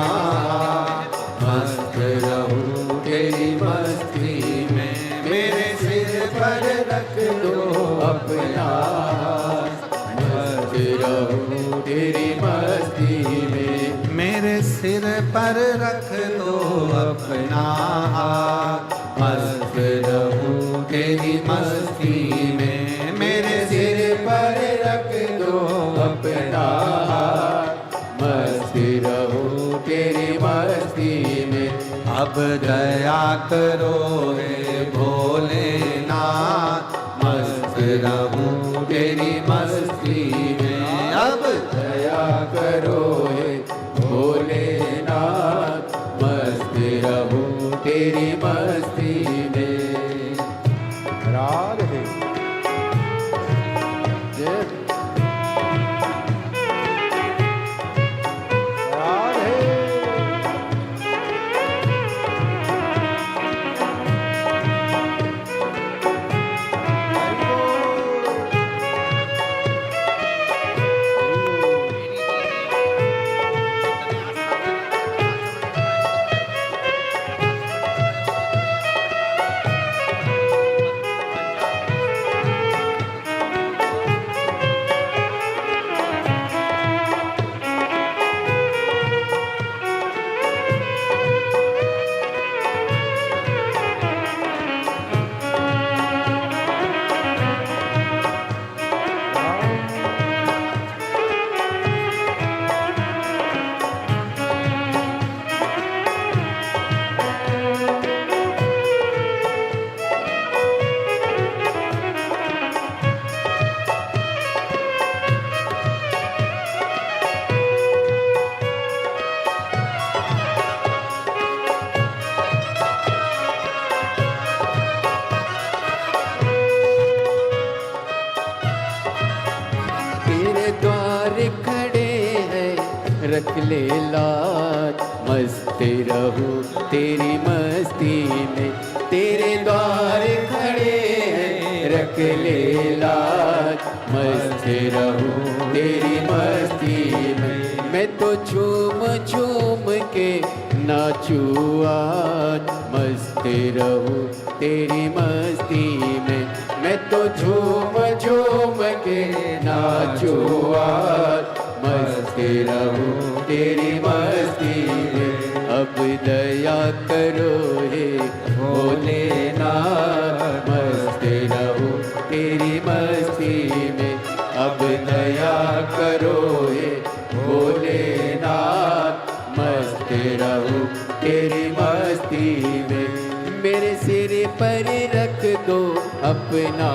मस्त रहूं तेरी मस्ती में। मेरे सिर पर रख दो अपना, मस्त रहूं तेरी मस्ती में। मेरे सिर पर रख दो अपना हाथ, मस्त रहूं तेरी मस्ती में। मेरे सिर पर रख दो अपना हाथ, मस्त रहूं तेरी मस्ती में। अब दया करो हे भोलेनाथ, मस्त रहूं तेरी मस्ती में। अब दया करो हे भोलेनाथ, मस्त रहूं तेरी मस्ती में। राधे जय राधे। तेरे द्वार खड़े हैं रख ले लाज, मस्त रहूं तेरी मस्ती में। तेरे द्वार खड़े हैं रख ले लाज, मस्त रहूं तेरी मस्ती में। मैं तो झूम झूम के नाचूं आज, मस्त रहूं तेरी मस्ती में। मैं तो झूम झूम के नाचूं आज, मस्त रहूं तेरी मस्ती में। अब दया करो हे भोलेनाथ, मस्त रहूं तेरी मस्ती में। अब दया करो हे भोलेनाथ, मस्त रहूं तेरी मस्ती में। मेरे सिर पर रख दो अपना,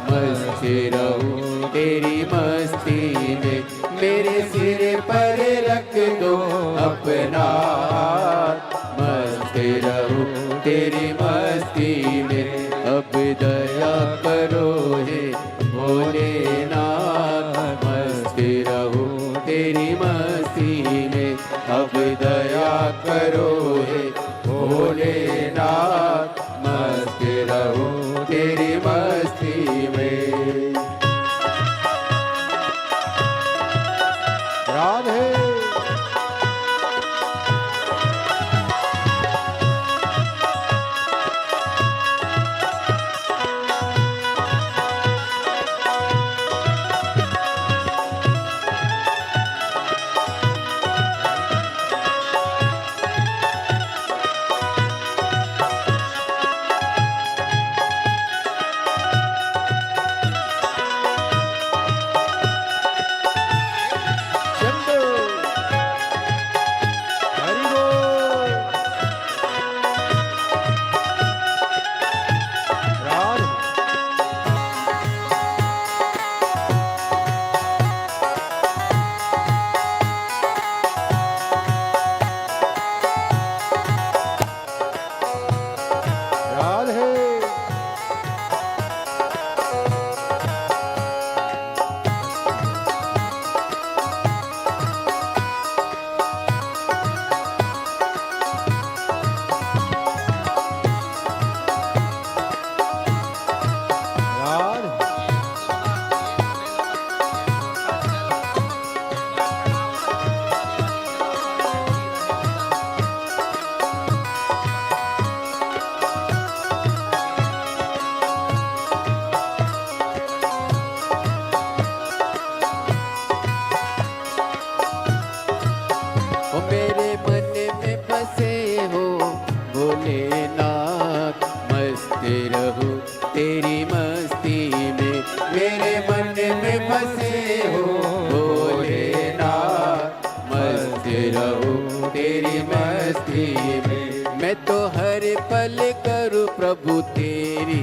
मस्त रहूं तेरी मस्ती में। मेरे सिर पर रख दो अपना, मस्त रहूं तेरी मस्ती में। अब दया करो हे भोलेनाथ, मस्त रहूं तेरी मस्ती में। अब दया करो हे भोलेनाथ, मस्त रहूं तेरी मस्ती में। राधे तेरी मस्ती में। मेरे मन में बसे हो भोलेनाथ, मस्त रहूं तेरी मस्ती में। मैं तो हर पल करूं प्रभु तेरी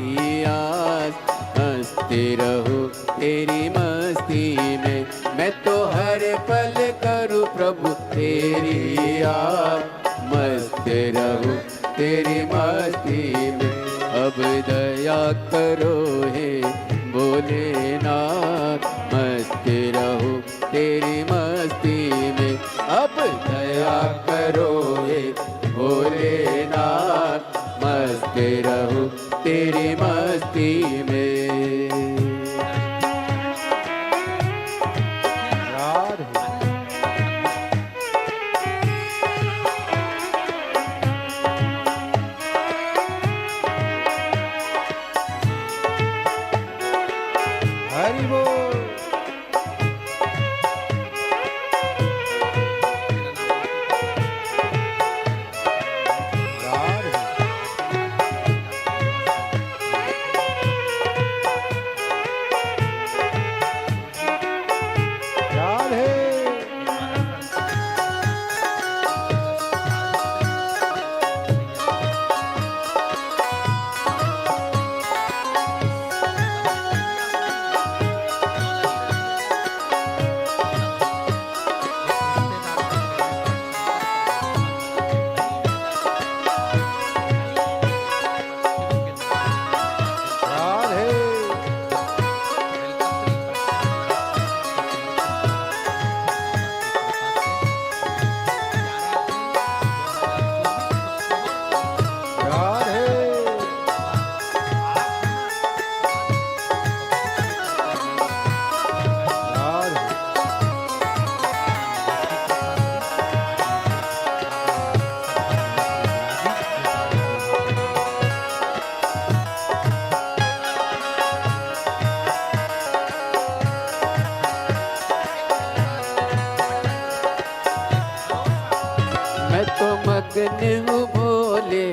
आस, मस्त रहूं तेरी मस्ती में। मैं तो हर पल करूं प्रभु तेरी आस, मस्त रहूं तेरी मस्ती में। अब दया करो हे भोलेनाथ, मस्त रहूं तेरी मस्ती में। अब दया करो हे भोलेनाथ, मस्त रहूं तेरी मस्ती में। राधे हरि बोल। राधे राधे राधे राधे राधे मैं तो मगन हूँ भोले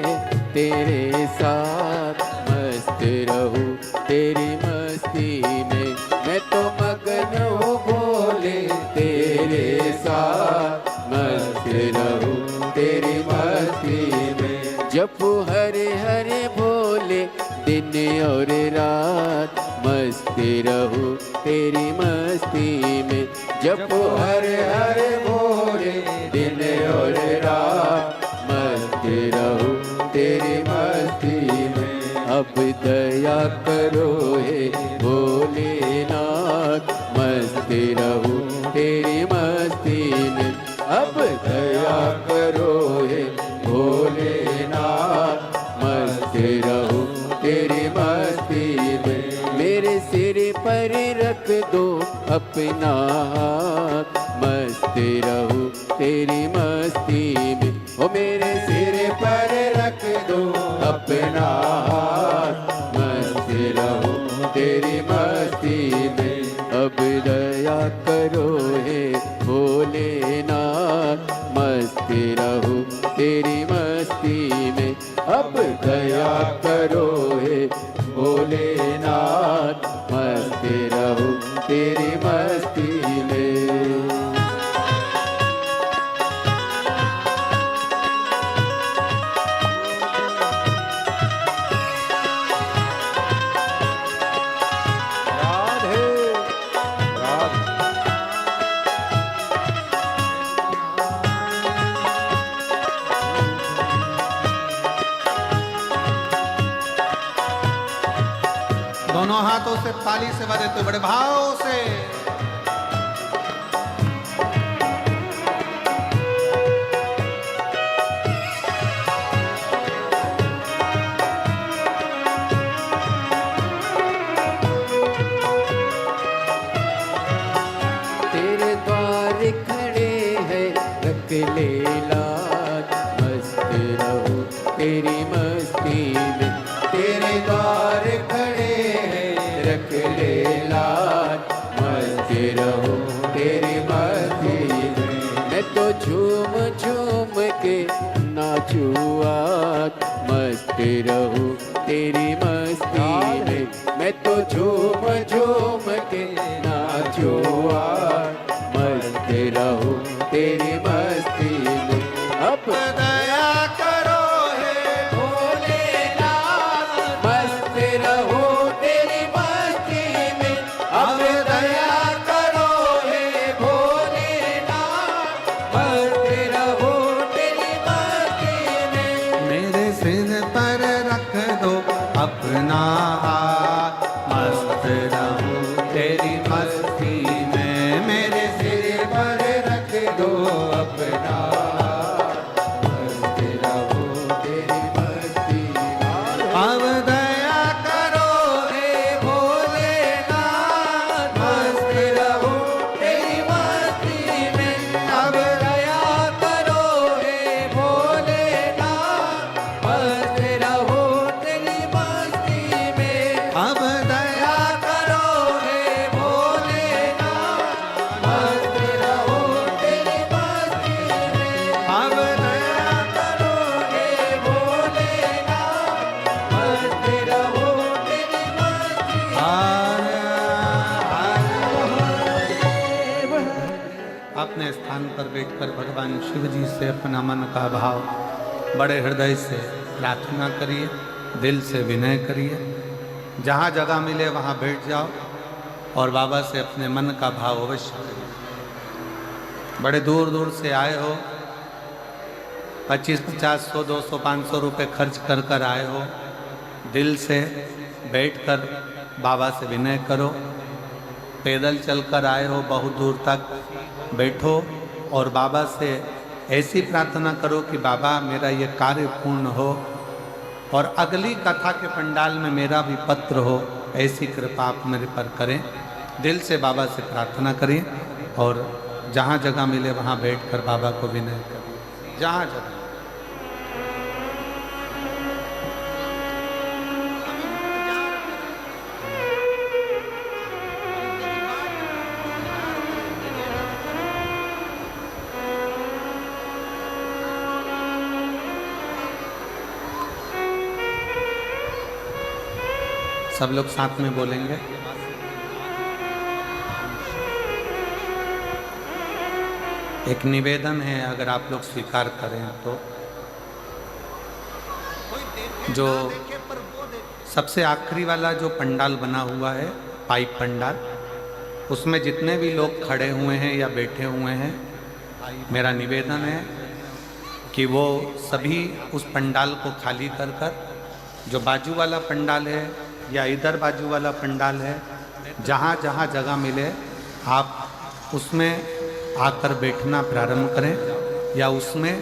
तेरे साथ, मस्त रहूं तेरी मस्ती में। मैं तो मगन हूँ भोले तेरे साथ, मस्त रहूं तेरी मस्ती में। जपू हरे हरे भोले दिन और रात, मस्त रहूं तेरी मस्ती में। जपू हरे हरे भोले दिन और रात, मस्त रहूं तेरी मस्ती में। अब दया करो हे भोलेनाथ, मस्त रहूं तेरी मस्ती में। अब दया करो हे भोलेनाथ, मस्त रहूं तेरी मस्ती में। मेरे सिर पर रख दो अपना हाथ, मस्त रहूं तेरी मस्ती में। ओ मेरे सिर पर रख दो अपना हाथ, मस्त रहूं तेरी मस्ती में। अब दया करो हे भोलेनाथ, मस्त रहूं तेरी मस्ती में। अब दया करो हे भोलेनाथ, मस्त रहूं तेरी मस्ती में। राधे राधे दोनों हाथों से ताली से बजे तो बड़े भाव से। तेरे द्वार खड़े हैं रख ले लाज, मस्त रहो तेरी मस्ती में। तेरे द्वार खड़े हैं रख ले लाज, मस्त रहो तेरी मस्ती में। मैं तो झूम झूम के नाचूं आज, मस्त रहो तेरी मस्ती में। मैं तो झूम झूम के नाचो आज, मस्त रहूं तेरी मस्ती में। अब दया करो हे भोलेनाथ, मस्त रहूं तेरी मस्ती में। अब दया करो हे भोलेनाथ, मस्त रहूं तेरी मस्ती में। मेरे सिर पर रख दो अपना हाथ, मस्त रहूं तेरी मस्ती में। मेरे सिर पर रख दो अपना हाथ, मस्त रहूं तेरी मस्ती में। अब दया करो हे भोलेनाथ, मस्त रहूं तेरी मस्ती में। अब दया करो हे भोलेनाथ, मस्त रहूं तेरी मस्ती में। अब दया करो हे भोलेनाथ, मस्त रहूं तेरी मस्ती में। अब दया करो हे भोलेनाथ, मस्त रहूं तेरी मस्ती में। अपने स्थान पर बैठकर भगवान शिव जी से अपना मन का भाव बड़े हृदय से प्रार्थना करिए, दिल से विनय करिए। जहाँ जगह मिले वहाँ बैठ जाओ और बाबा से अपने मन का भाव अवश्य करिए। बड़े दूर दूर से आए हो, 25, 50, 100, 200, 500 रुपये खर्च कर कर आए हो, दिल से बैठकर बाबा से विनय करो। पैदल चलकर आए हो, बहुत दूर तक बैठो और बाबा से ऐसी प्रार्थना करो कि बाबा मेरा ये कार्य पूर्ण हो और अगली कथा के पंडाल में मेरा भी पत्र हो, ऐसी कृपा आप मेरे पर करें। दिल से बाबा से प्रार्थना करें और जहाँ जगह मिले वहाँ बैठकर बाबा को विनय करें। जहाँ जगह सब लोग साथ में बोलेंगे। एक निवेदन है, अगर आप लोग स्वीकार करें तो, जो सबसे आखिरी वाला जो पंडाल बना हुआ है, पाइप पंडाल, उसमें जितने भी लोग खड़े हुए हैं या बैठे हुए हैं, मेरा निवेदन है कि वो सभी उस पंडाल को खाली कर कर, जो बाजू वाला पंडाल है या इधर बाजू वाला पंडाल है, जहाँ जहाँ जगह मिले आप उसमें आकर बैठना प्रारंभ करें या उसमें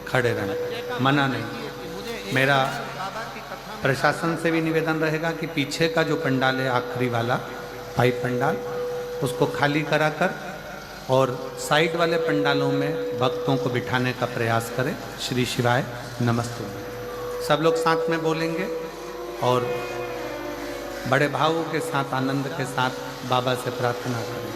खड़े रहें, मना नहीं। मेरा प्रशासन से भी निवेदन रहेगा कि पीछे का जो पंडाल है, आखिरी वाला पाइप पंडाल, उसको खाली कराकर और साइड वाले पंडालों में भक्तों को बिठाने का प्रयास करें। श्री शिवाय नमस्ते। सब लोग साथ में बोलेंगे और बड़े भावों के साथ, आनंद के साथ बाबा से प्रार्थना करें।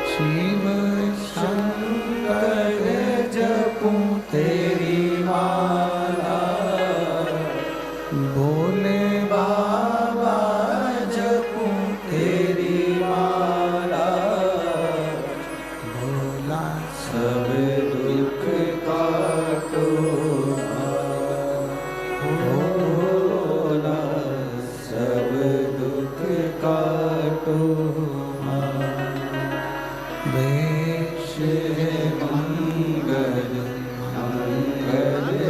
शिव कर जपूं तेरी माला, भोले बाबा जपूं तेरी माला, भोला सब दुख काटो, भोला सब दुख काटो। वेश है मंगल मंगलकारी,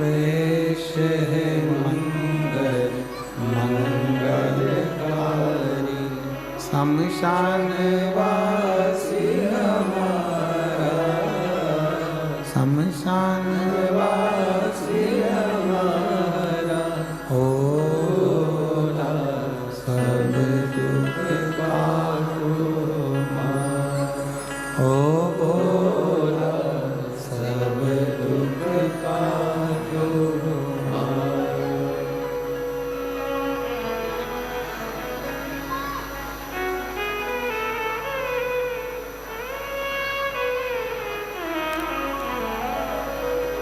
वेश है मंगल मंगलकारी, शमशान वासी हमारा, शमशान वासी हमारा, भोला सब दुख काटो, ओ भोला सब दुख काटो।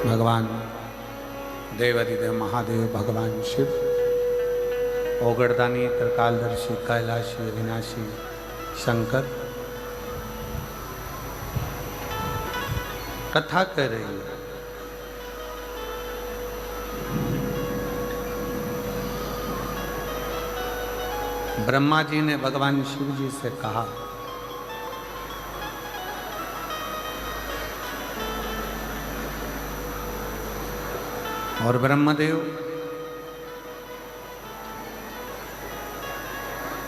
भगवान देवाधिदेव महादेव भगवान शिव, ओगड़दानी त्रिकालदर्शी कैलाशी अविनाशी शंकर कथा कर रही है। ब्रह्मा जी ने भगवान शिव जी से कहा, और ब्रह्मदेव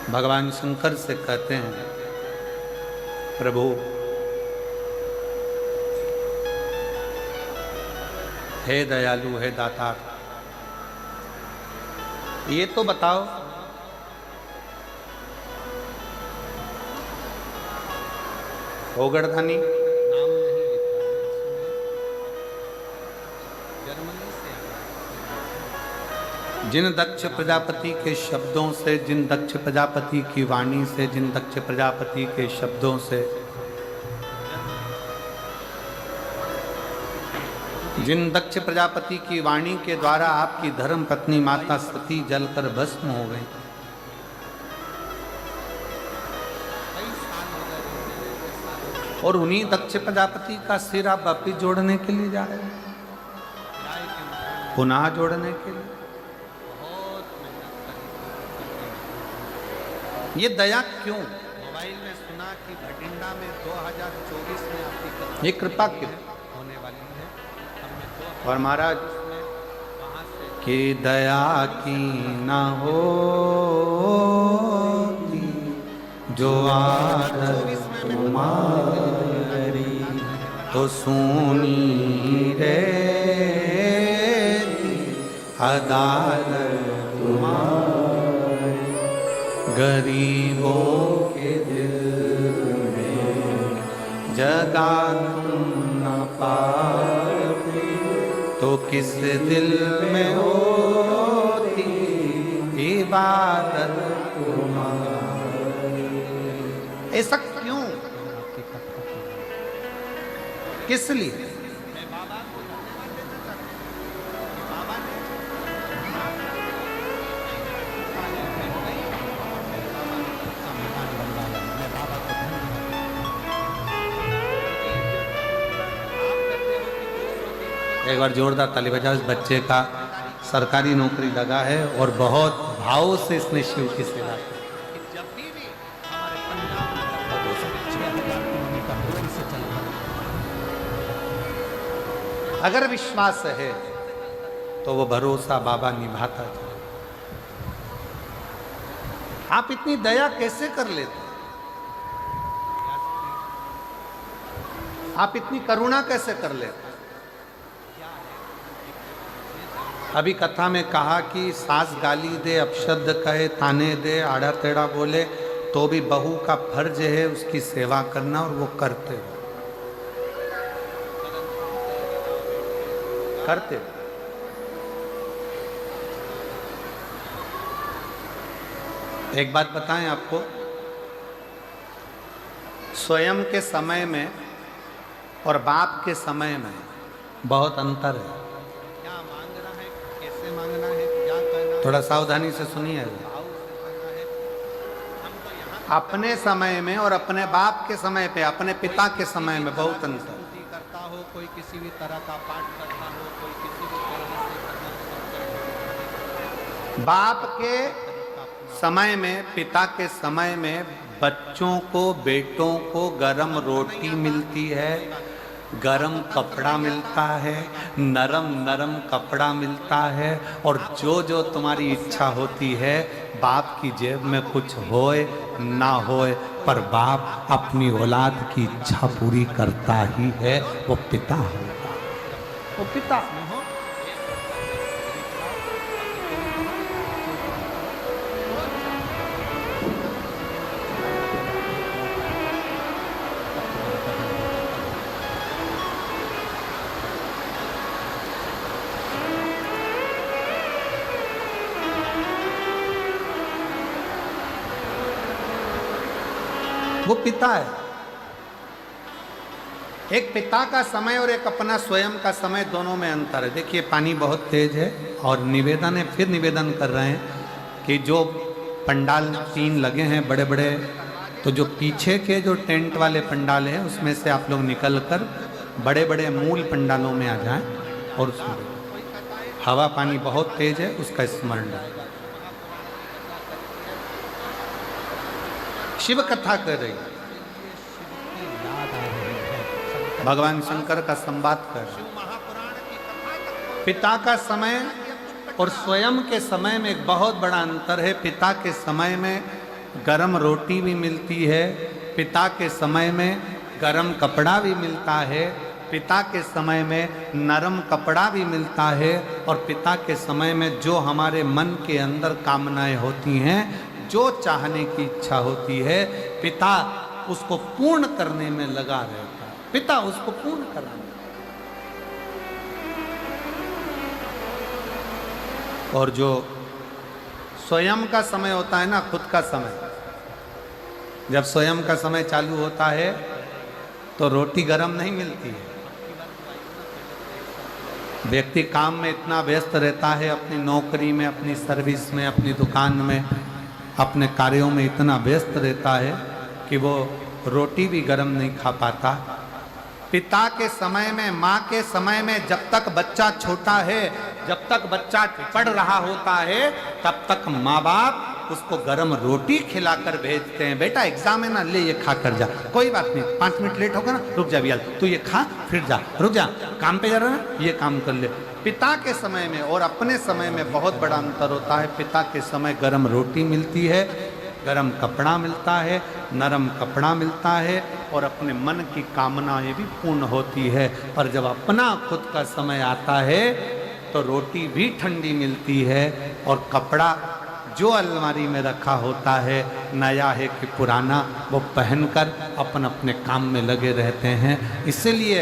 भगवान शंकर से कहते हैं, प्रभु हे दयालु, हे दाता, ये तो बताओ ओगड़धानी नाम नहीं लिखा है, जर्मनी से जिन दक्ष प्रजापति के शब्दों से, जिन दक्ष प्रजापति की वाणी से, जिन दक्ष प्रजापति के शब्दों से, जिन दक्ष प्रजापति की वाणी के द्वारा आपकी धर्म पत्नी माता सती जलकर भस्म हो गई, और उन्हीं दक्ष प्रजापति का सिर आप वापिस जोड़ने के लिए जा रहे हैं, पुनः जोड़ने के लिए। ये दया क्यों? मोबाइल में सुना कि भटिंडा में 2024 में आपकी ये कृपा क्यों होने वाली है? और महाराज कि दया की ना होती जो आदत तुम्हारी, तो सुनी रहती अदालत तुम्हारी, गरीबों के दिल में जगा तुम न पाते, तो किस दिल में होती इबादत तुम्हारी। ऐसा क्यों? किस लिए? एक बार जोरदार ताली बजाओ। इस बच्चे का सरकारी नौकरी लगा है और बहुत भाव से इसने शिव की सेवा की। अगर विश्वास है तो वो भरोसा बाबा निभाता जाए। आप इतनी दया कैसे कर लेते? आप इतनी करुणा कैसे कर लेते? अभी कथा में कहा कि सास गाली दे, अपशब्द कहे, ताने दे, आड़ा टेढ़ा बोले, तो भी बहू का फर्ज है उसकी सेवा करना, और वो करते हो। एक बात बताएं आपको, स्वयं के समय में और बाप के समय में बहुत अंतर है। क्या मांगना है, कैसे मांगना है, क्या करना है, थोड़ा सावधानी से सुनिए। अपने समय में और अपने बाप के समय पे, अपने पिता के समय में बहुत अंतर करता हो, कोई किसी भी तरह का पाठ करता हो, कोई किसी भी तरह से बाप के समय में, पिता के समय में बच्चों को, बेटों को गरम रोटी मिलती है, गरम कपड़ा मिलता है, नरम नरम कपड़ा मिलता है, और जो जो तुम्हारी इच्छा होती है, बाप की जेब में कुछ होए ना होए, पर बाप अपनी औलाद की इच्छा पूरी करता ही है। वो पिता होता, वो पिता। वो पिता है। एक पिता का समय और एक अपना स्वयं का समय, दोनों में अंतर है। देखिए पानी बहुत तेज है और निवेदन है, फिर निवेदन कर रहे हैं कि जो पंडाल 3 लगे हैं बड़े बड़े, तो जो पीछे के जो टेंट वाले पंडाल हैं उसमें से आप लोग निकलकर बड़े बड़े मूल पंडालों में आ जाएं और हवा पानी बहुत तेज है, उसका स्मरण है। शिव कथा कर रही, भगवान शंकर का संवाद कर रही। पिता का समय और स्वयं के समय में एक बहुत बड़ा अंतर है। पिता के समय में गरम रोटी भी मिलती है, पिता के समय में गरम कपड़ा भी मिलता है, पिता के समय में नरम कपड़ा भी मिलता है, और पिता के समय में जो हमारे मन के अंदर कामनाएं होती हैं, जो चाहने की इच्छा होती है, पिता उसको पूर्ण करने में लगा रहता है। पिता उसको पूर्ण करने में। और जो स्वयं का समय होता है ना, खुद का समय, जब स्वयं का समय चालू होता है तो रोटी गरम नहीं मिलती है। व्यक्ति काम में इतना व्यस्त रहता है, अपनी नौकरी में, अपनी सर्विस में, अपनी दुकान में, अपने कार्यों में इतना व्यस्त रहता है कि वो रोटी भी गरम नहीं खा पाता। पिता के समय में, माँ के समय में, जब तक बच्चा छोटा है, जब तक बच्चा पढ़ रहा होता है, तब तक माँ बाप उसको गरम रोटी खिलाकर भेजते हैं। बेटा एग्जाम है ना, ले ये खा कर जा, कोई बात नहीं, 5 मिनट लेट होगा ना, रुक जा बियाल, तू ये खा फिर जा, रुक जा, काम पे जा रहा है, ये काम कर ले। पिता के समय में और अपने समय में बहुत बड़ा अंतर होता है। पिता के समय गरम रोटी मिलती है, गरम कपड़ा मिलता है, नरम कपड़ा मिलता है, और अपने मन की कामनाएं भी पूर्ण होती है। पर जब अपना खुद का समय आता है तो रोटी भी ठंडी मिलती है, और कपड़ा जो अलमारी में रखा होता है, नया है कि पुराना, वो पहनकर अपन अपने काम में लगे रहते हैं। इसलिए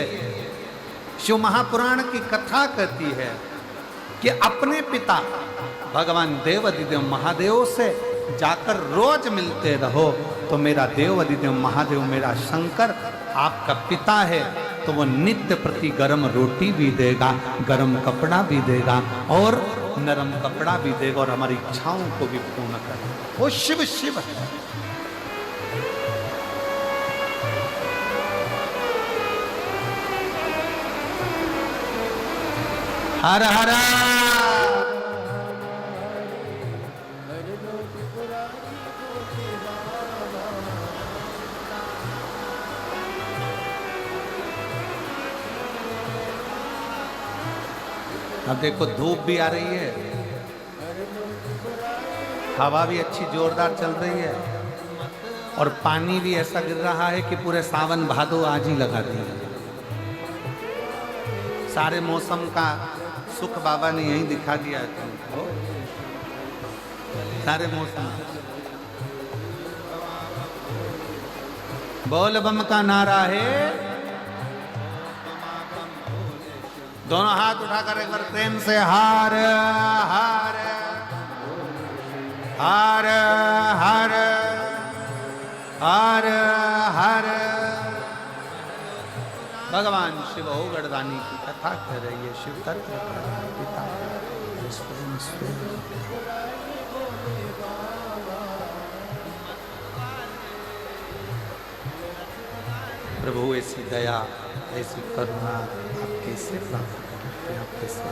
शिव महापुराण की कथा कहती है कि अपने पिता भगवान देव अधिदेव महादेव से जाकर रोज मिलते रहो, तो मेरा देव अधिदेव महादेव, मेरा शंकर आपका पिता है, तो वो नित्य प्रति गरम रोटी भी देगा, गरम कपड़ा भी देगा, और नरम कपड़ा भी देगा, और हमारी इच्छाओं को भी पूर्ण करेगा। वो शिव शिव है। हर हर अब देखो धूप भी आ रही है, हवा भी अच्छी जोरदार चल रही है, और पानी भी ऐसा गिर रहा है कि पूरे सावन भादो आज ही लगा दिया। सारे मौसम का सुख बाबा ने यही दिखा दिया है तुमको, सारे मौसम। बोल बम का नारा है, दोनों हाथ उठाकर एक बार प्रेम से हार हार हार हार हार हार भगवान शिव हो गणरानी की कथा कर रही है। शिव तर्क कर रहा है, पिता स्वयं प्रभु ऐसी दया ऐसी करुणा आप कैसे प्राप्त करते हैं? आप कैसे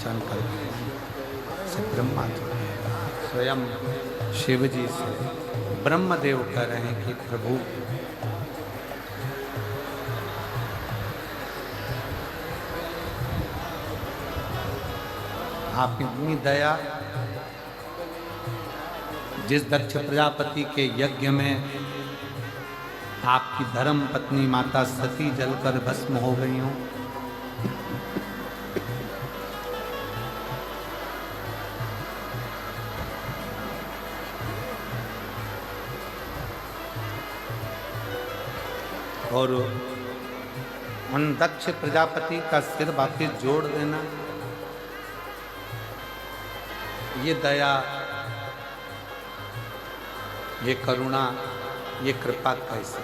शंकर से ब्रह्मा स्वयं शिव जी से ब्रह्मदेव कह रहे हैं कि प्रभु आप इतनी दया, जिस दक्ष प्रजापति के यज्ञ में आपकी धर्म पत्नी माता सती जलकर भस्म हो गई हो, और उन दक्ष प्रजापति का सिर वापिस जोड़ देना, ये दया, ये करुणा, ये कृपा कैसे?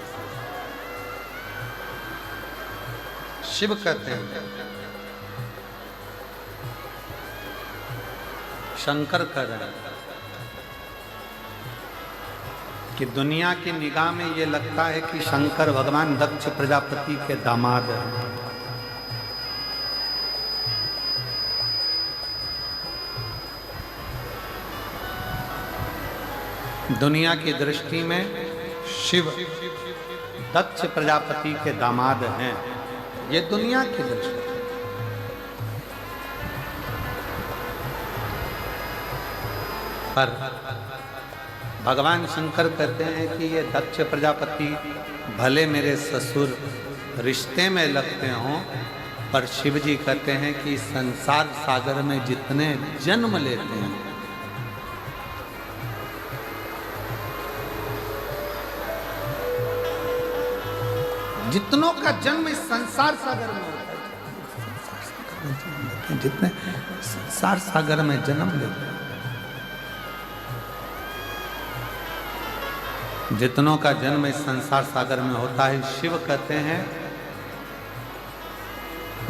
शिव कहते हैं, शंकर कह रहे हैं कि दुनिया की निगाह में ये लगता है कि शंकर भगवान दक्ष प्रजापति के दामाद हैं। दुनिया की दृष्टि में शिव दक्ष प्रजापति के दामाद हैं, ये दुनिया की दृष्टि। पर भगवान शंकर कहते हैं कि ये दक्ष प्रजापति भले मेरे ससुर रिश्ते में लगते हों, पर शिव जी कहते हैं कि संसार सागर में जितने जन्म लेते हैं, जितनों का जन्म इस संसार सागर में होता है, जितने संसार सागर में जन्म लेते हैं, जितनों का जन्म इस संसार सागर में होता है, शिव कहते हैं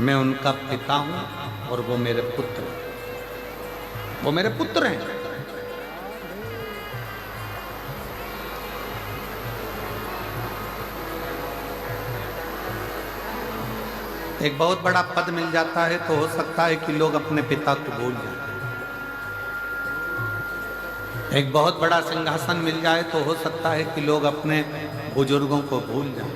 मैं उनका पिता हूं और वो मेरे पुत्र, वो मेरे पुत्र हैं। एक बहुत बड़ा पद मिल जाता है तो हो सकता है कि लोग अपने पिता को भूल जाएं। एक बहुत बड़ा सिंहासन मिल जाए तो हो सकता है कि लोग अपने बुजुर्गों को भूल जाएं।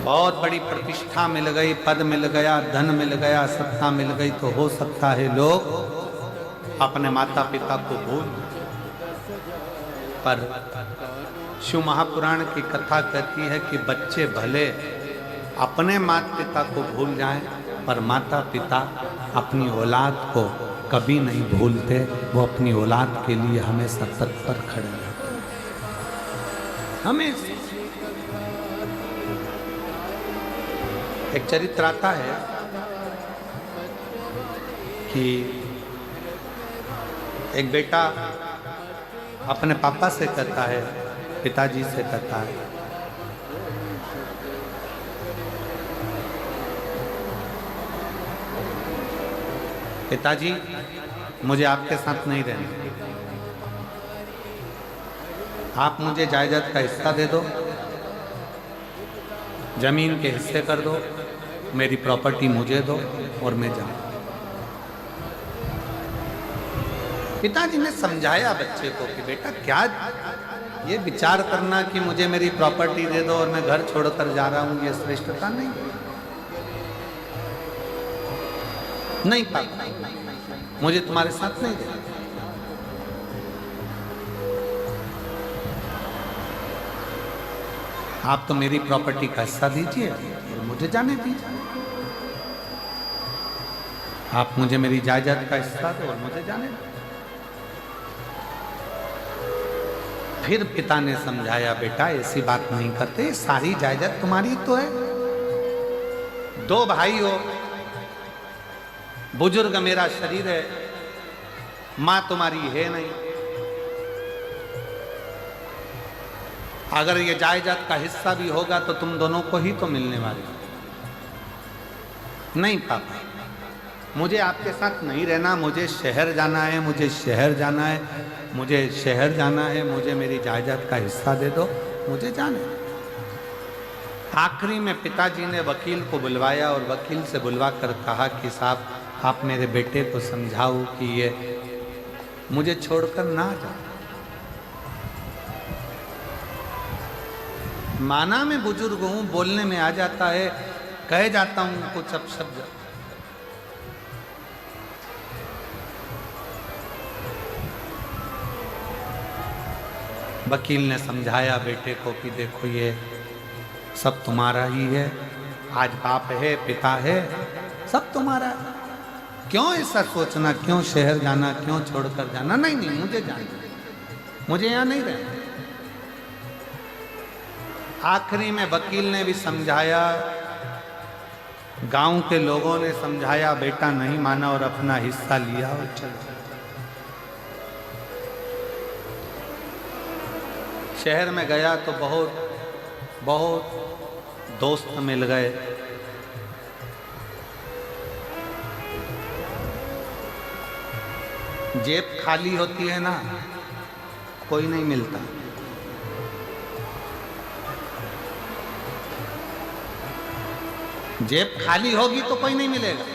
बहुत बड़ी प्रतिष्ठा मिल गई, पद मिल गया, धन मिल गया, सत्ता मिल गई तो हो सकता है लोग अपने माता पिता को भूल जाएं। पर शिव महापुराण की कथा कहती है कि बच्चे भले अपने माता पिता को भूल जाएं, पर माता पिता अपनी औलाद को कभी नहीं भूलते। वो अपनी औलाद के लिए हमेशा तत्पर खड़े रहते हैं, हमेशा। एक चरित्र आता है कि एक बेटा अपने पापा से कहता है, पिताजी से कहता है, पिताजी मुझे आपके साथ नहीं रहना, आप मुझे जायदाद का हिस्सा दे दो, जमीन के हिस्से कर दो, मेरी प्रॉपर्टी मुझे दो और मैं जाऊं। पिताजी ने समझाया बच्चे को कि बेटा क्या ये विचार करना कि मुझे मेरी प्रॉपर्टी दे दो और मैं घर छोड़कर जा रहा हूं, ये श्रेष्ठता नहीं, नहीं पापा, मुझे तुम्हारे साथ नहीं देना। आप तो मेरी प्रॉपर्टी का हिस्सा दीजिए और मुझे जाने दीजिए। आप मुझे मेरी जायदाद का हिस्सा दो और मुझे जाने दो। फिर पिता ने समझाया, बेटा ऐसी बात नहीं करते, सारी जायदाद तुम्हारी तो है, 2 भाई हो, बुजुर्ग मेरा शरीर है, मां तुम्हारी है नहीं, अगर ये जायदाद का हिस्सा भी होगा तो तुम दोनों को ही तो मिलने वाले हो। नहीं पापा, मुझे आपके साथ नहीं रहना, मुझे शहर जाना है, मुझे शहर जाना है, मुझे शहर जाना है, मुझे मेरी जायदाद का हिस्सा दे दो, मुझे जाना है। आखिरी में पिताजी ने वकील को बुलवाया और वकील से बुलवा कर कहा कि साहब आप मेरे बेटे को समझाओ कि ये मुझे छोड़कर ना जाए। माना मैं बुजुर्ग हूं, बोलने में आ जाता है, कह जाता हूं कुछ अपशब्द। वकील ने समझाया बेटे को कि देखो ये सब तुम्हारा ही है, आज बाप है, पिता है, सब तुम्हारा है। क्यों ऐसा सोचना, क्यों शहर जाना, क्यों छोड़कर जाना? नहीं नहीं, मुझे जाना, मुझे यहां नहीं रहना। आखिरी में वकील ने भी समझाया, गांव के लोगों ने समझाया, बेटा नहीं माना और अपना हिस्सा लिया और चला। शहर में गया तो बहुत दोस्त मिल गए। जेब खाली होती है ना, कोई नहीं मिलता। जेब खाली होगी तो कोई नहीं मिलेगा।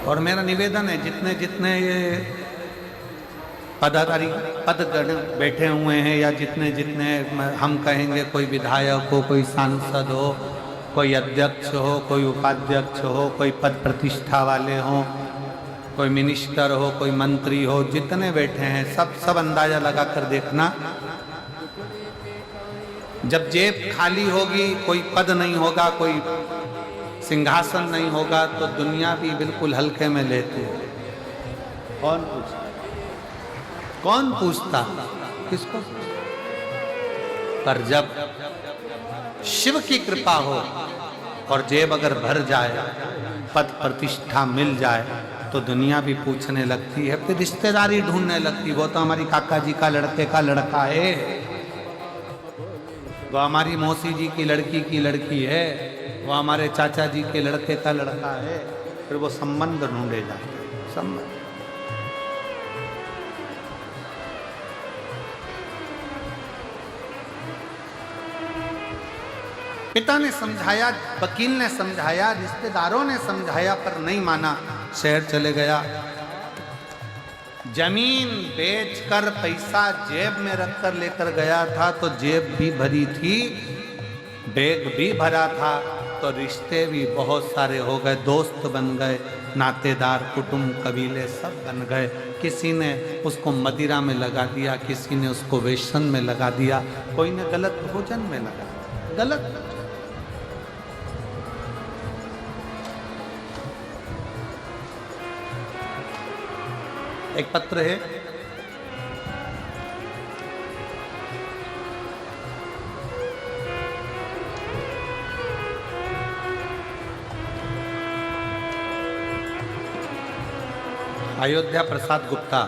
और मेरा निवेदन है, जितने जितने ये पदाधिकारी पदगण बैठे हुए हैं, या जितने जितने हम कहेंगे, कोई विधायक हो, कोई सांसद हो, कोई अध्यक्ष हो, कोई उपाध्यक्ष हो, कोई पद प्रतिष्ठा वाले हों, कोई मिनिस्टर हो, कोई मंत्री हो, जितने बैठे हैं सब अंदाजा लगा कर देखना, जब जेब खाली होगी, कोई पद नहीं होगा, कोई सिंहासन नहीं होगा, तो दुनिया भी बिल्कुल हल्के में लेती है। कौन पूछता किसको? पर जब शिव की कृपा हो और जेब अगर भर जाए, पद प्रतिष्ठा मिल जाए, तो दुनिया भी पूछने लगती है, फिर रिश्तेदारी ढूंढने लगती। वो तो हमारी काका जी का लड़के का लड़का है, वो हमारी मौसी जी की लड़की है, वो हमारे चाचा जी के लड़के का लड़का है। फिर वो संबंध ढूंढे जाते हैं, संबंध। पिता ने समझाया, वकील ने समझाया, रिश्तेदारों ने समझाया, पर नहीं माना, शहर चले गया। जमीन बेचकर पैसा जेब में रखकर लेकर गया था, तो जेब भी भरी थी, बैग भी भरा था, तो रिश्ते भी बहुत सारे हो गए, दोस्त बन गए, नातेदार, कुटुंब, कबीले सब बन गए। किसी ने उसको मदिरा में लगा दिया, किसी ने उसको वेसन में लगा दिया, कोई ने गलत भोजन में लगा दिया, गलत। एक पत्र है, अयोध्या प्रसाद गुप्ता,